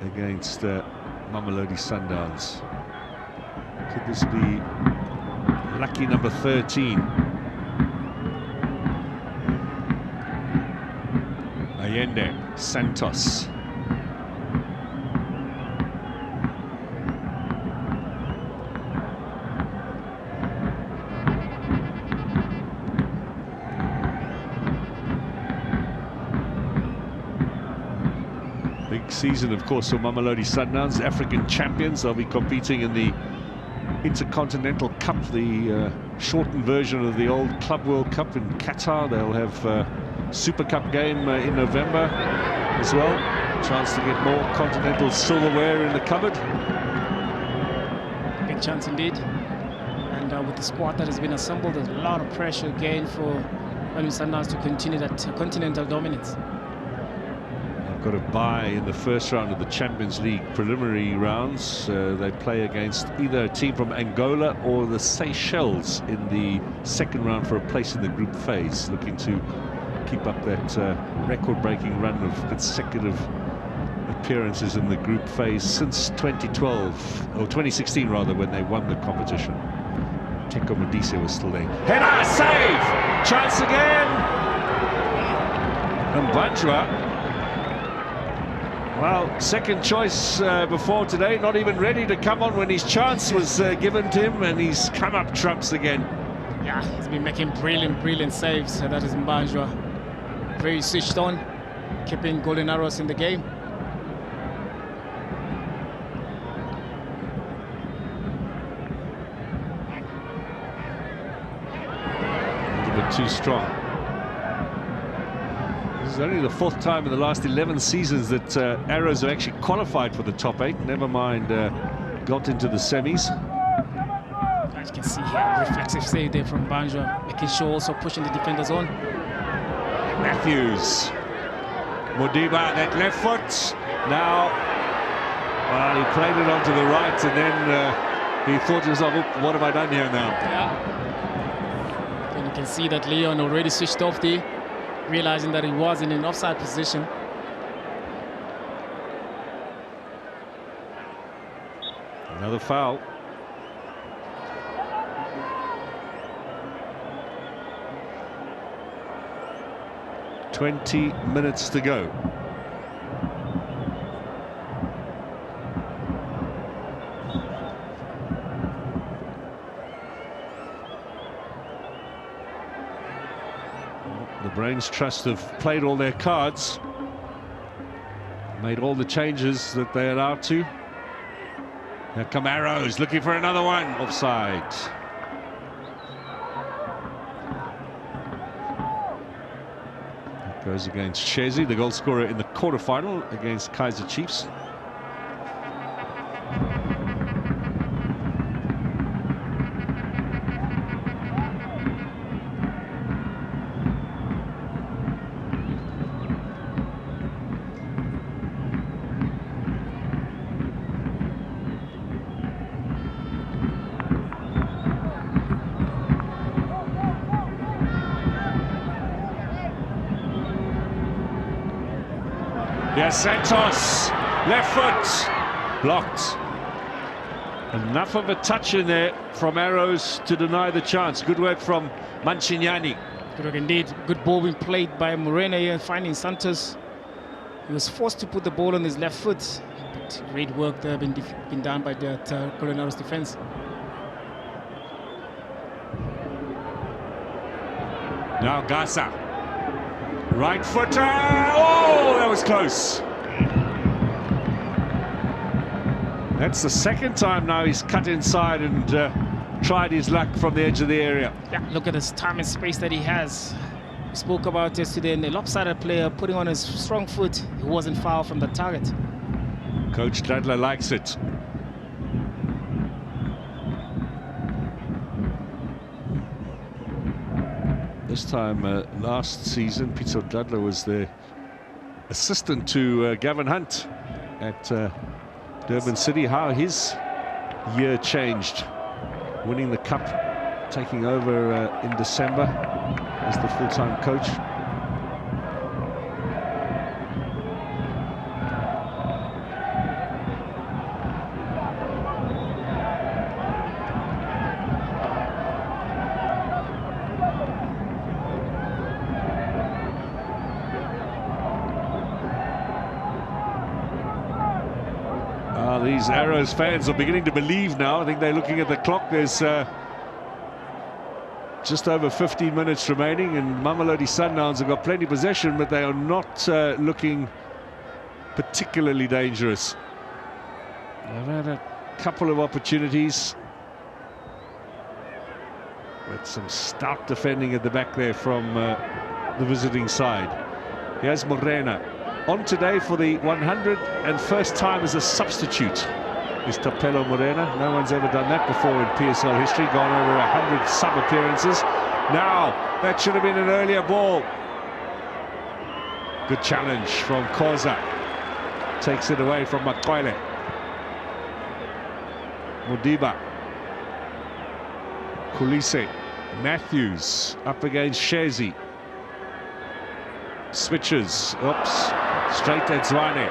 against Mamelodi Sundowns. Could this be lucky number 13? Allende, Santos. Big season, of course, for Mamelodi Sundowns, African champions. They'll be competing in the Intercontinental Cup, the shortened version of the old Club World Cup in Qatar. They'll have a Super Cup game in November as well. Chance to get more continental silverware in the cupboard. Big chance indeed. And with the squad that has been assembled, there's a lot of pressure again for Mamelodi Sundowns to continue that continental dominance. They've got a bye in the first round of the Champions League preliminary rounds. They play against either a team from Angola or the Seychelles in the second round for a place in the group phase, looking to keep up that record-breaking run of consecutive appearances in the group phase since 2012, or 2016 rather, when they won the competition. Teko Modise was still there. Header, save! Chance again! And Banjwa, well, second choice before today, not even ready to come on when his chance was given to him, and he's come up trumps again. Yeah, he's been making brilliant saves. That is Banjwa. Very switched on, keeping golden arrows in the game. Too strong. This is only the fourth time in the last 11 seasons that Arrows have actually qualified for the top 8, never mind got into the semis. As you can see here, reflexive save there from Banjwa, making sure also pushing the defenders on. Matthews, Modiba, that left foot. Now, well, he played it onto the right, and then he thought to himself, oh, what have I done here now? Yeah. And you can see that Leon already switched off there, realizing that he was in an offside position. Another foul. "20 minutes to go." The Brains Trust have played all their cards, made all the changes that they're allowed to. Here come Arrows, looking for another one. Offside. It goes against Shezi, the goal scorer in the quarterfinal against Kaizer Chiefs. Yes, Santos, left foot, blocked. Enough of a touch in there from Arrows to deny the chance. Good work from Mancignani. Good work indeed. Good ball being played by Morena here, finding Santos. He was forced to put the ball on his left foot, but great work there been done by that Colorado's defense. Now Gasa. Right footer. Oh, that was close. That's the second time now he's cut inside and tried his luck from the edge of the area. Yeah, look at this time and space that he has. We spoke about yesterday, and the lopsided player putting on his strong foot. He wasn't far from the target. Coach Dadler likes it. This time last season, Peter Dadler was the assistant to Gavin Hunt at Durban City. How his year changed, winning the cup, taking over in December as the full-time coach. These Arrows fans are beginning to believe now. I think they're looking at the clock. There's just over 15 minutes remaining, and Mamelodi Sundowns have got plenty of possession, but they are not looking particularly dangerous. They've had a couple of opportunities, with some stout defending at the back there from the visiting side. Here's Morena, on today for the 101st time as a substitute, is Tapelo Morena. No one's ever done that before in PSL history, gone over 100 sub-appearances. Now, that should have been an earlier ball. Good challenge from Koza. Takes it away from Makwele. Modiba. Kulise. Matthews up against Shezi. Switches. Oops. Straight at Zwane.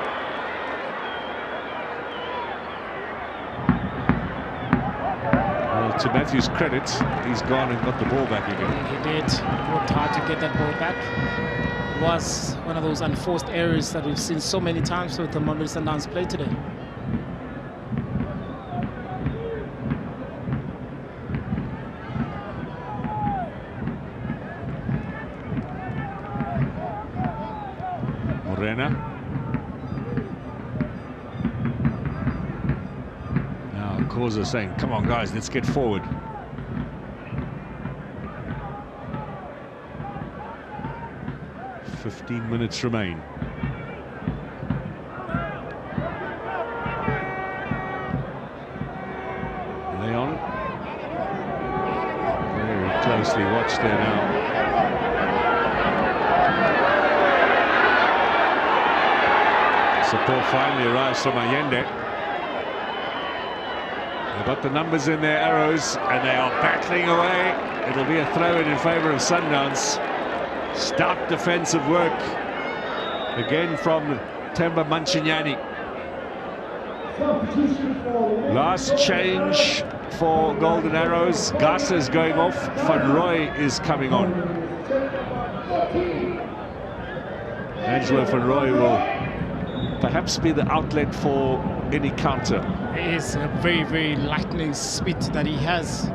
Well, to Matthews' credit, he's gone and got the ball back again. He did. Worked hard to get that ball back. It was one of those unforced errors that we've seen so many times with the Mamelodi Sundowns play today. Morena. Now Koza saying, come on guys, let's get forward. "15 minutes remain. Leon. Very closely watched there now. Support finally arrives from Allende. They've got the numbers in their arrows and they are battling away. It'll be a throw-in favour of Sundowns. Stout defensive work again from Temba Manchignani. Last change for Golden Arrows. Gasa is going off. Van Roy is coming on. Angelo Van Roy will perhaps be the outlet for any counter. It is a very, very lightning speed that he has.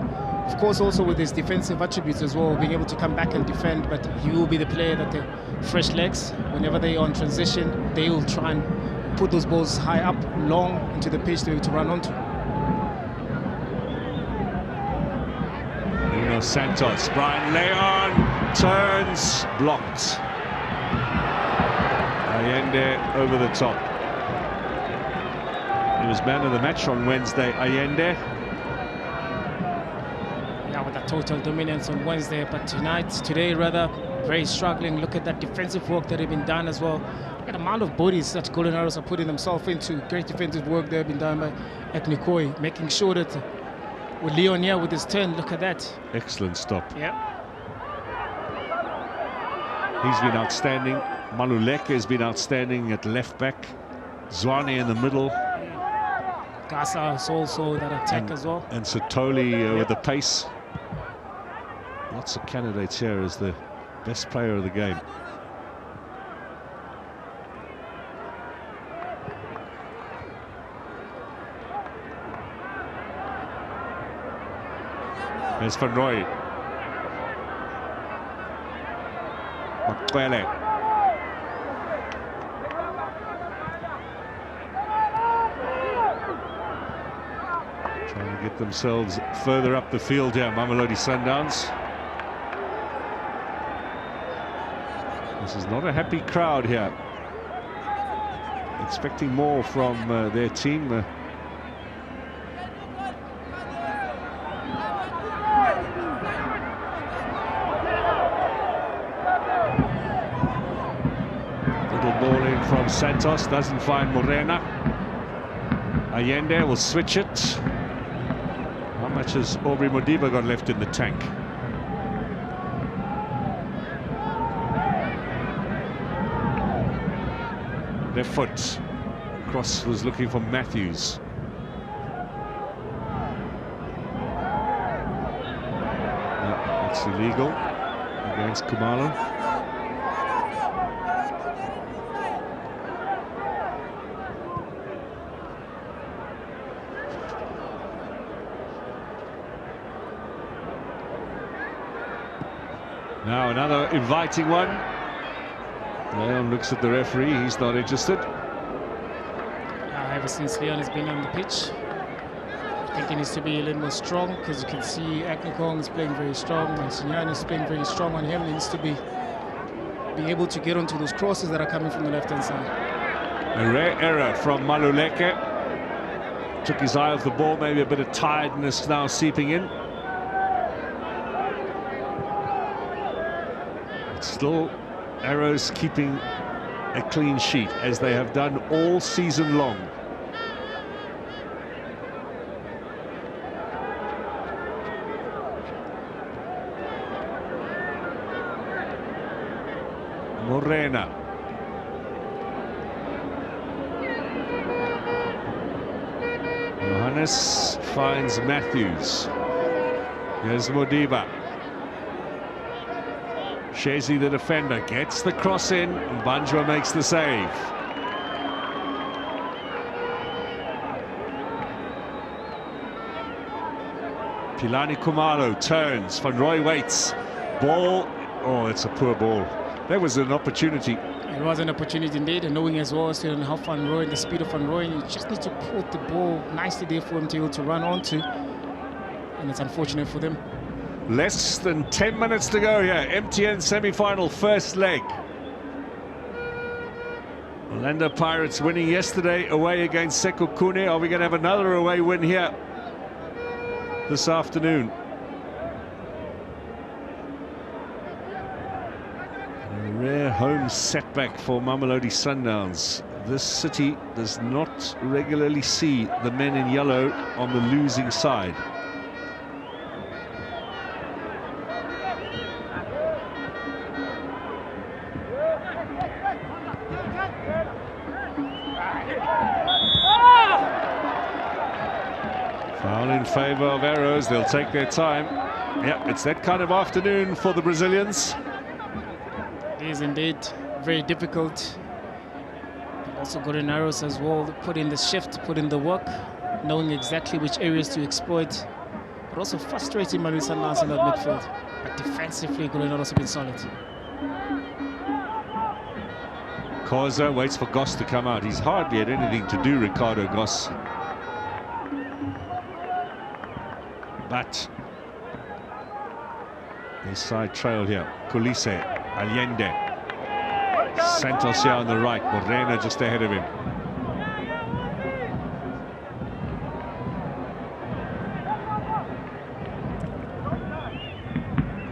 Of course, also with his defensive attributes as well, being able to come back and defend, but he will be the player that the fresh legs, whenever they are on transition, they will try and put those balls high up, long into the pitch to be able to run onto. Nuno Santos, Brian Leon turns, blocked. Allende over the top. He was man of the match on Wednesday, Allende. Yeah, with that total dominance on Wednesday, but today rather, very struggling. Look at that defensive work that had been done as well. Look at the amount of bodies that Golden Arrows are putting themselves into. Great defensive work there been done by Eknikoi, making sure that with Leon here with his turn, look at that. Excellent stop. Yeah. He's been outstanding. Maluleke has been outstanding at left back. Zwane in the middle. Gasa is also that attack as well. And Sotoli with the pace. Lots of candidates here as the best player of the game. There's Van Roy. Makwele. Trying to get themselves further up the field here, Mamelodi Sundowns. This is not a happy crowd here. Expecting more from their team. Ball in from Santos, doesn't find Morena. Allende will switch it. How much has Aubrey Modiba got left in the tank? Left foot. Cross was looking for Matthews. No, that's illegal against Kumalo. Now another inviting one. Leon looks at the referee, he's not interested. ever since Leon has been on the pitch. I think he needs to be a little more strong, because you can see Aknikong is playing very strong, and Sinyan is playing very strong on him. He needs to be able to get onto those crosses that are coming from the left-hand side. A rare error from Maluleke. Took his eye off the ball, maybe a bit of tiredness now seeping in. But still, Arrows keeping a clean sheet, as they have done all season long. Morena. Johannes finds Matthews. Here's Modiba. Shezi, the defender, gets the cross in, and Banjwa makes the save. Pilani Kumalo turns, Van Roy waits. Ball, oh, it's a poor ball. There was an opportunity. It was an opportunity indeed, and knowing as well as how Van Rooyen, the speed of Van Rooyen, you just need to put the ball nicely there for him to be able to run onto, and it's unfortunate for them. Less than 10 minutes to go here. MTN semi-final, first leg. Orlando Pirates winning yesterday away against Sekhukhune. Are we going to have another away win here this afternoon? A rare home setback for Mamelodi Sundowns. This city does not regularly see the men in yellow on the losing side. Foul in favour of Arrows. They'll take their time. Yeah, it's that kind of afternoon for the Brazilians. It is indeed very difficult. Also good in Arrows as well. Put in the shift, put in the work, knowing exactly which areas to exploit, but also frustrating Mamelodi Sundowns in that midfield. But defensively, could have also been solid. Koza waits for Goss to come out. He's hardly had anything to do, Ricardo Goss. But his side trail here. Kulise, Allende. Santos here on the right. Morena just ahead of him.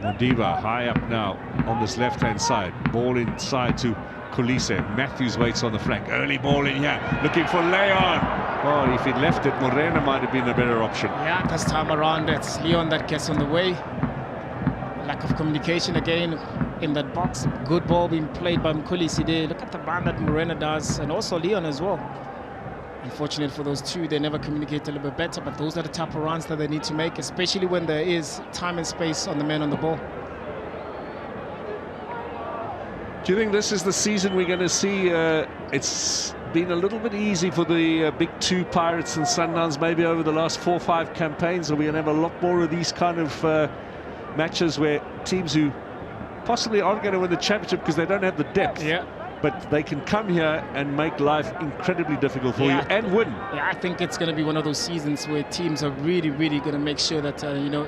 Modiba high up now on this left-hand side. Ball inside to Kulise. Matthews waits on the flank. Early ball in here. Looking for Leon. Oh, if he'd left it, Morena might have been a better option. Yeah, this time around, it's Leon that gets on the way. Lack of communication again in that box. Good ball being played by Mkulisi there. Look at the run that Morena does, and also Leon as well. Unfortunate for those two, they never communicate a little bit better, but those are the type of runs that they need to make, especially when there is time and space on the man on the ball. Do you think this is the season we're going to see? It's been a little bit easy for the big two, Pirates and Sundowns, maybe over the last 4 or 5 campaigns. Are we going to have a lot more of these kind of matches where teams who possibly aren't going to win the championship because they don't have the depth, but they can come here and make life incredibly difficult for you and win? Yeah, I think it's going to be one of those seasons where teams are really, really going to make sure that, you know,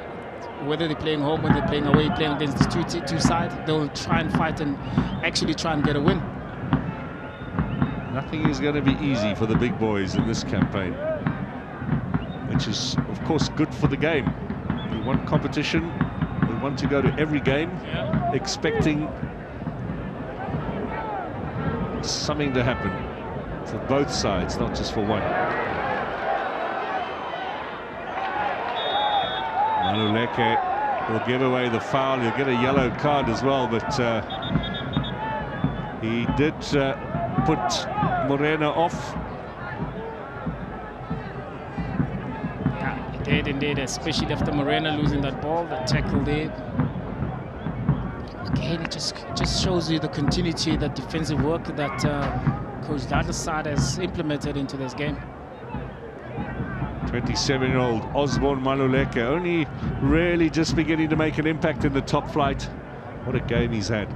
whether they're playing home, whether they're playing away, playing against the two sides, they'll try and fight and actually try and get a win. Nothing is going to be easy for the big boys in this campaign, which is, of course, good for the game. We want competition. We want to go to every game expecting something to happen for both sides, not just for one. Maluleke will give away the foul. He'll get a yellow card as well, but he did put Morena off. Yeah, he did indeed, especially after Morena losing that ball, the tackle there. Again, it just shows you the continuity, that defensive work that Coach Dadasad has implemented into this game. 27-year-old Osborne Maluleke, only really just beginning to make an impact in the top flight. What a game he's had.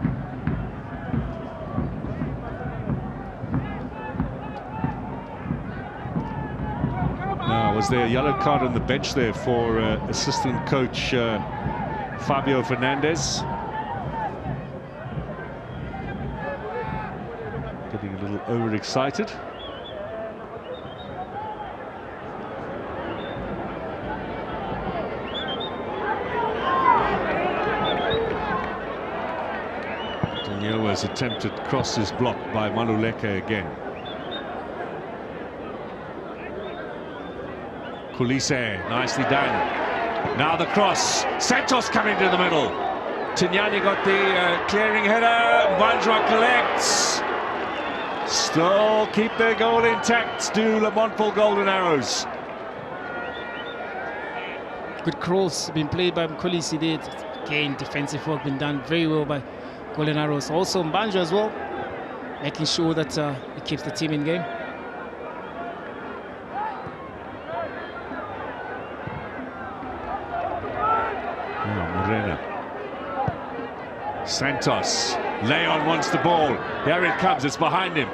Was there a yellow card on the bench there for assistant coach Fabio Fernandez? Getting a little overexcited. Danyo's attempted cross is blocked by Maluleke again. Kulise, nicely done. Now the cross. Santos coming to the middle. Tignani got the clearing header. Banjwa collects. Still keep their goal intact. Do Lamontville Golden Arrows. Good cross being played by Kulise there. Again, defensive work been done very well by Golden Arrows. Also Banjwa as well, making sure that he keeps the team in game. Santos, Leon wants the ball. Here it comes, it's behind him.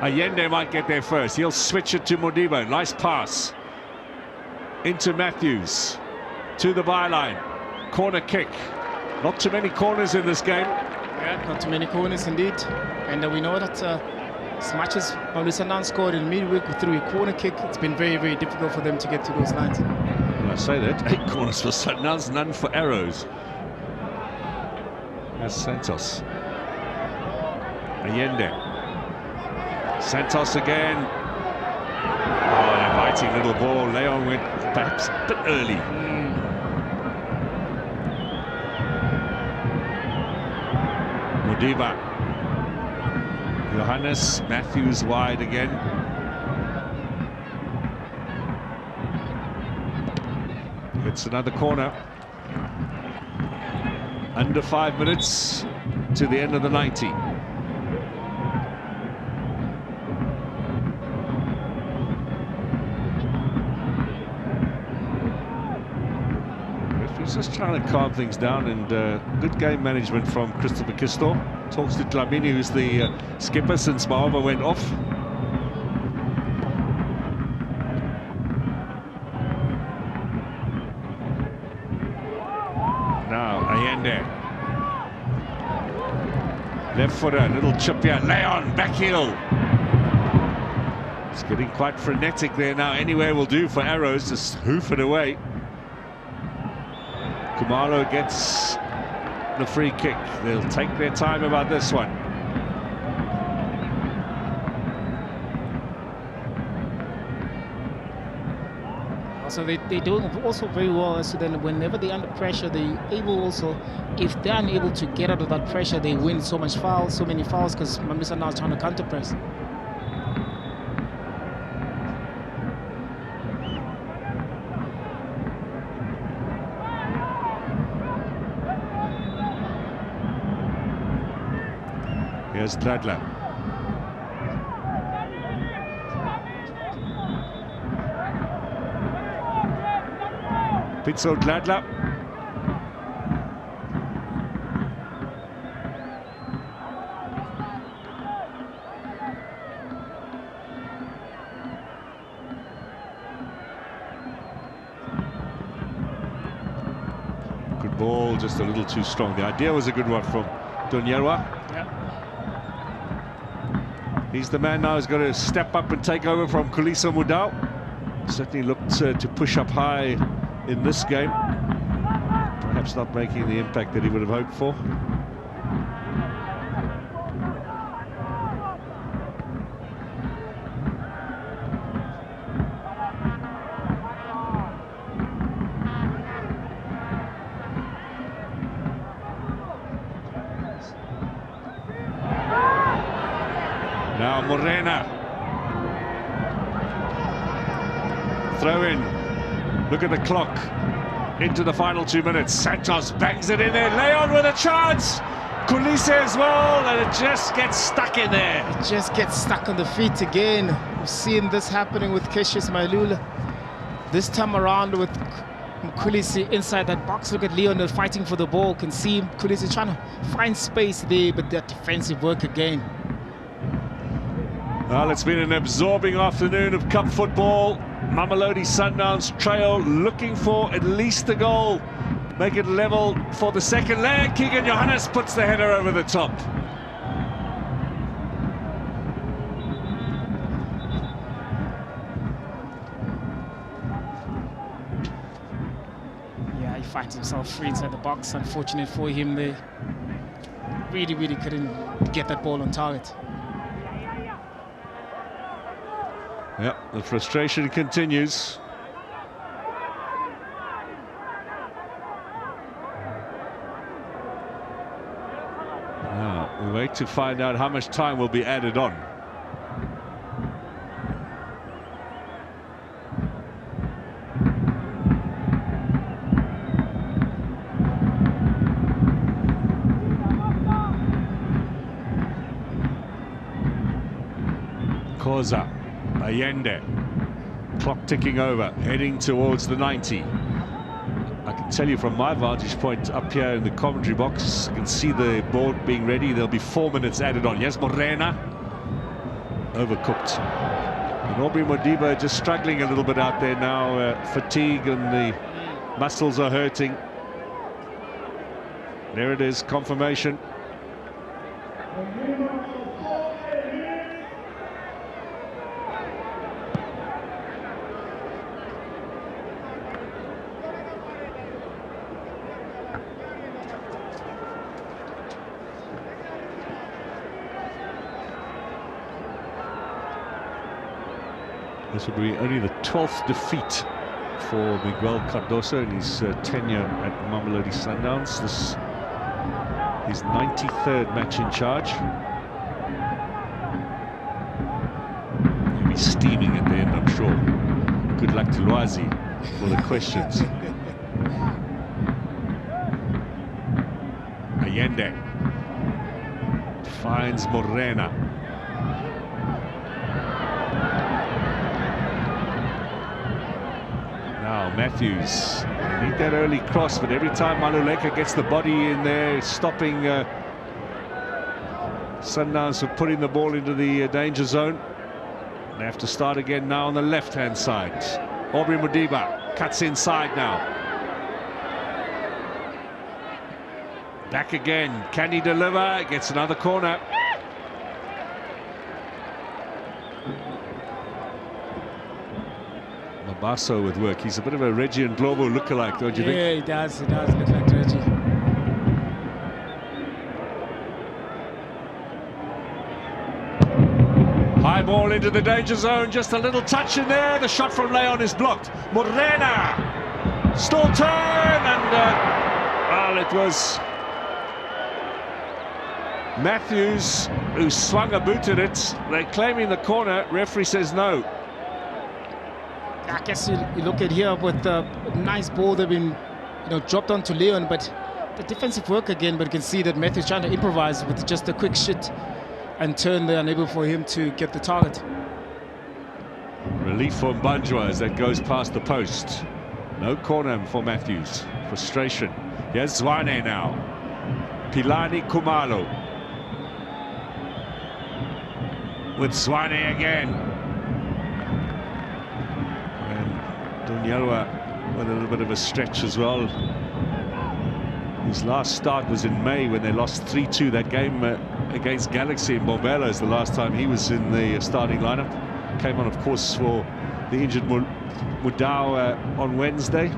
Allende might get there first. He'll switch it to Modiba. Nice pass. Into Matthews. To the byline. Corner kick. Not too many corners in this game. Yeah, not too many corners indeed. And we know that as much as Mamelodi Sundowns scored in midweek through a corner kick, it's been very, very difficult for them to get to those lines. Well, I say that. 8 corners for Sundowns, none for Arrows. There's Santos. Allende. Santos again. Oh, an inviting little ball. Leon went perhaps a bit early. Modiba. Johannes. Matthews wide again. It's another corner. Under 5 minutes to the end of the 90. Referee's just trying to calm things down, and good game management from Christopher Kistor. Talks to Dlamini, who's the skipper since Maova went off. Now Allende. Left footer, little chip here. Leon, back heel. It's getting quite frenetic there now. Anywhere will do for Arrows. Just hoof it away. Kumalo gets the free kick. They'll take their time about this one. So they're doing also very well. So then whenever they're under pressure, they're able also, if they're unable to get out of that pressure, they win so many fouls because Mamelodi Sundowns trying to counter press. Here's Dladla. Pitso Dladla. Good ball, just a little too strong. The idea was a good one from Donyewa. He's the man now who's got to step up and take over from Kulisa Mudau. Certainly looked to push up high in this game. Perhaps not making the impact that he would have hoped for. Now Morena. Throw in. Look at the clock. Into the final 2 minutes. Santos bangs it in there. Leon with a chance. Kulise as well. And it just gets stuck in there. It just gets stuck on the feet again. We've seen this happening with Cassius Mailula. This time around with Kulise inside that box. Look at Leon fighting for the ball. Can see Kulise trying to find space there, but that defensive work again. Well, it's been an absorbing afternoon of cup football. Mamelodi Sundowns trail, looking for at least a goal. Make it level for the second leg. Keegan Johannes puts the header over the top. Yeah, he finds himself free inside the box. Unfortunate for him, they really couldn't get that ball on target. Yep, the frustration continues. Now, we wait to find out how much time will be added on. Koza, Allende, clock ticking over, heading towards the 90. I can tell you from my vantage point up here in the commentary box, you can see the board being ready. There'll be 4 minutes added on. Yes, Morena, overcooked. And Aubrey Modiba just struggling a little bit out there now. Fatigue and the muscles are hurting. There it is, confirmation. This will be only the 12th defeat for Miguel Cardoso in his tenure at Mamelodi Sundowns. This his 93rd match in charge. He'll be steaming at the end, I'm sure. Good luck to Loazi for the questions. Allende finds Morena. Now Matthews, need that early cross, but every time Maluleka gets the body in there, stopping Sundowns from putting the ball into the danger zone. They have to start again now on the left-hand side. Aubrey Modiba cuts inside now. Back again, can he deliver? Gets another corner. Mabaso with work. He's a bit of a Reggie and Globo lookalike, don't you think? Yeah, he does look like Reggie. High ball into the danger zone, just a little touch in there. The shot from Leon is blocked. Morena, still turn, and well, it was Matthews who swung a boot at it. They're claiming the corner. Referee says no. I guess you look at here with the nice ball they've been, dropped onto Leon, but the defensive work again. But you can see that Matthews trying to improvise with just a quick shit and turn. They're unable for him to get the target. Relief for Mbanjwa as that goes past the post. No corner for Matthews. Frustration. Here's Zwane now. Pilani Kumalo. With Zwane again. Dunyelwa with a little bit of a stretch as well. His last start was in May when they lost 3-2. That game against Galaxy in Bombela is the last time he was in the starting lineup. Came on, of course, for the injured Mudau on Wednesday.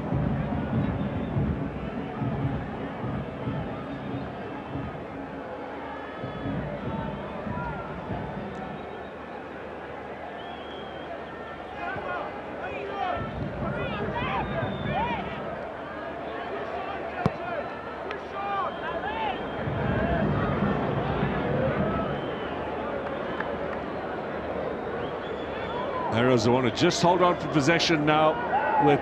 Arrows want to just hold on for possession now with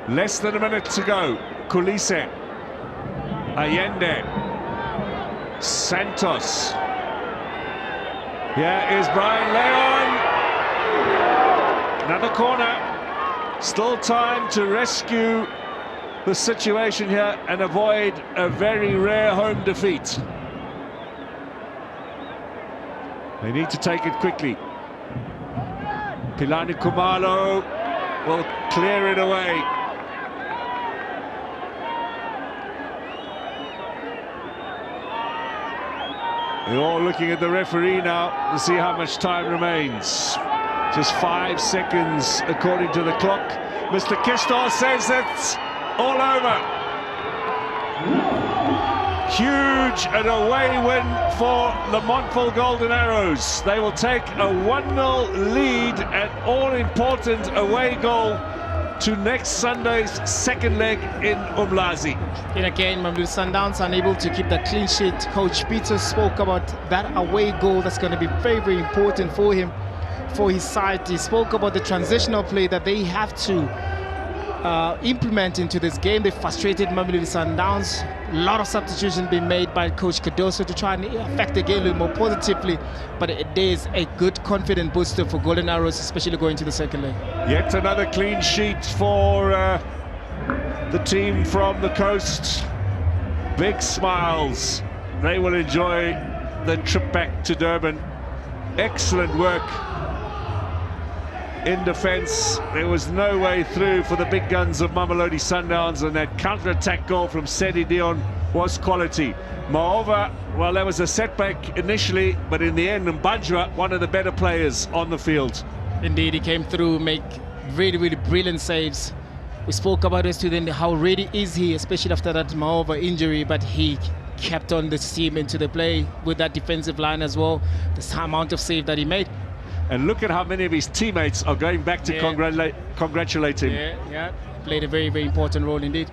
less than a minute to go. Kulise, Allende, Santos. Here is Brian Leon. Another corner. Still time to rescue the situation here and avoid a very rare home defeat. They need to take it quickly. Pilani Kumalo will clear it away. They're all looking at the referee now to see how much time remains. Just 5 seconds according to the clock. Mr. Kistor says it's all over. Huge and away win for Lamontville Golden Arrows. They will take a 1-0 lead, an all-important away goal to next Sunday's second leg in Umlazi. And again, Mamelodi Sundowns unable to keep that clean sheet. Coach Peter spoke about that away goal that's going to be very, very important for him, for his side. He spoke about the transitional play that they have to implement into this game. They frustrated Mamelodi Sundowns. A lot of substitutions being made by Coach Cardoso to try and affect the game a little more positively, but it is a good confident booster for Golden Arrows, especially going to the second leg. Yet another clean sheet for the team from the coast. Big smiles. They will enjoy the trip back to Durban. Excellent work in defence. There was no way through for the big guns of Mamelodi Sundowns, and that counter-attack goal from Sedi Dion was quality. Moreover, well, there was a setback initially, but in the end, Mbajwa, one of the better players on the field. Indeed, he came through, make really, really brilliant saves. We spoke about it today, how ready is he, especially after that Moreover injury, but he kept on this team into the play with that defensive line as well. The amount of save that he made. And look at how many of his teammates are going back to congratulate him. Yeah, played a very, very important role indeed.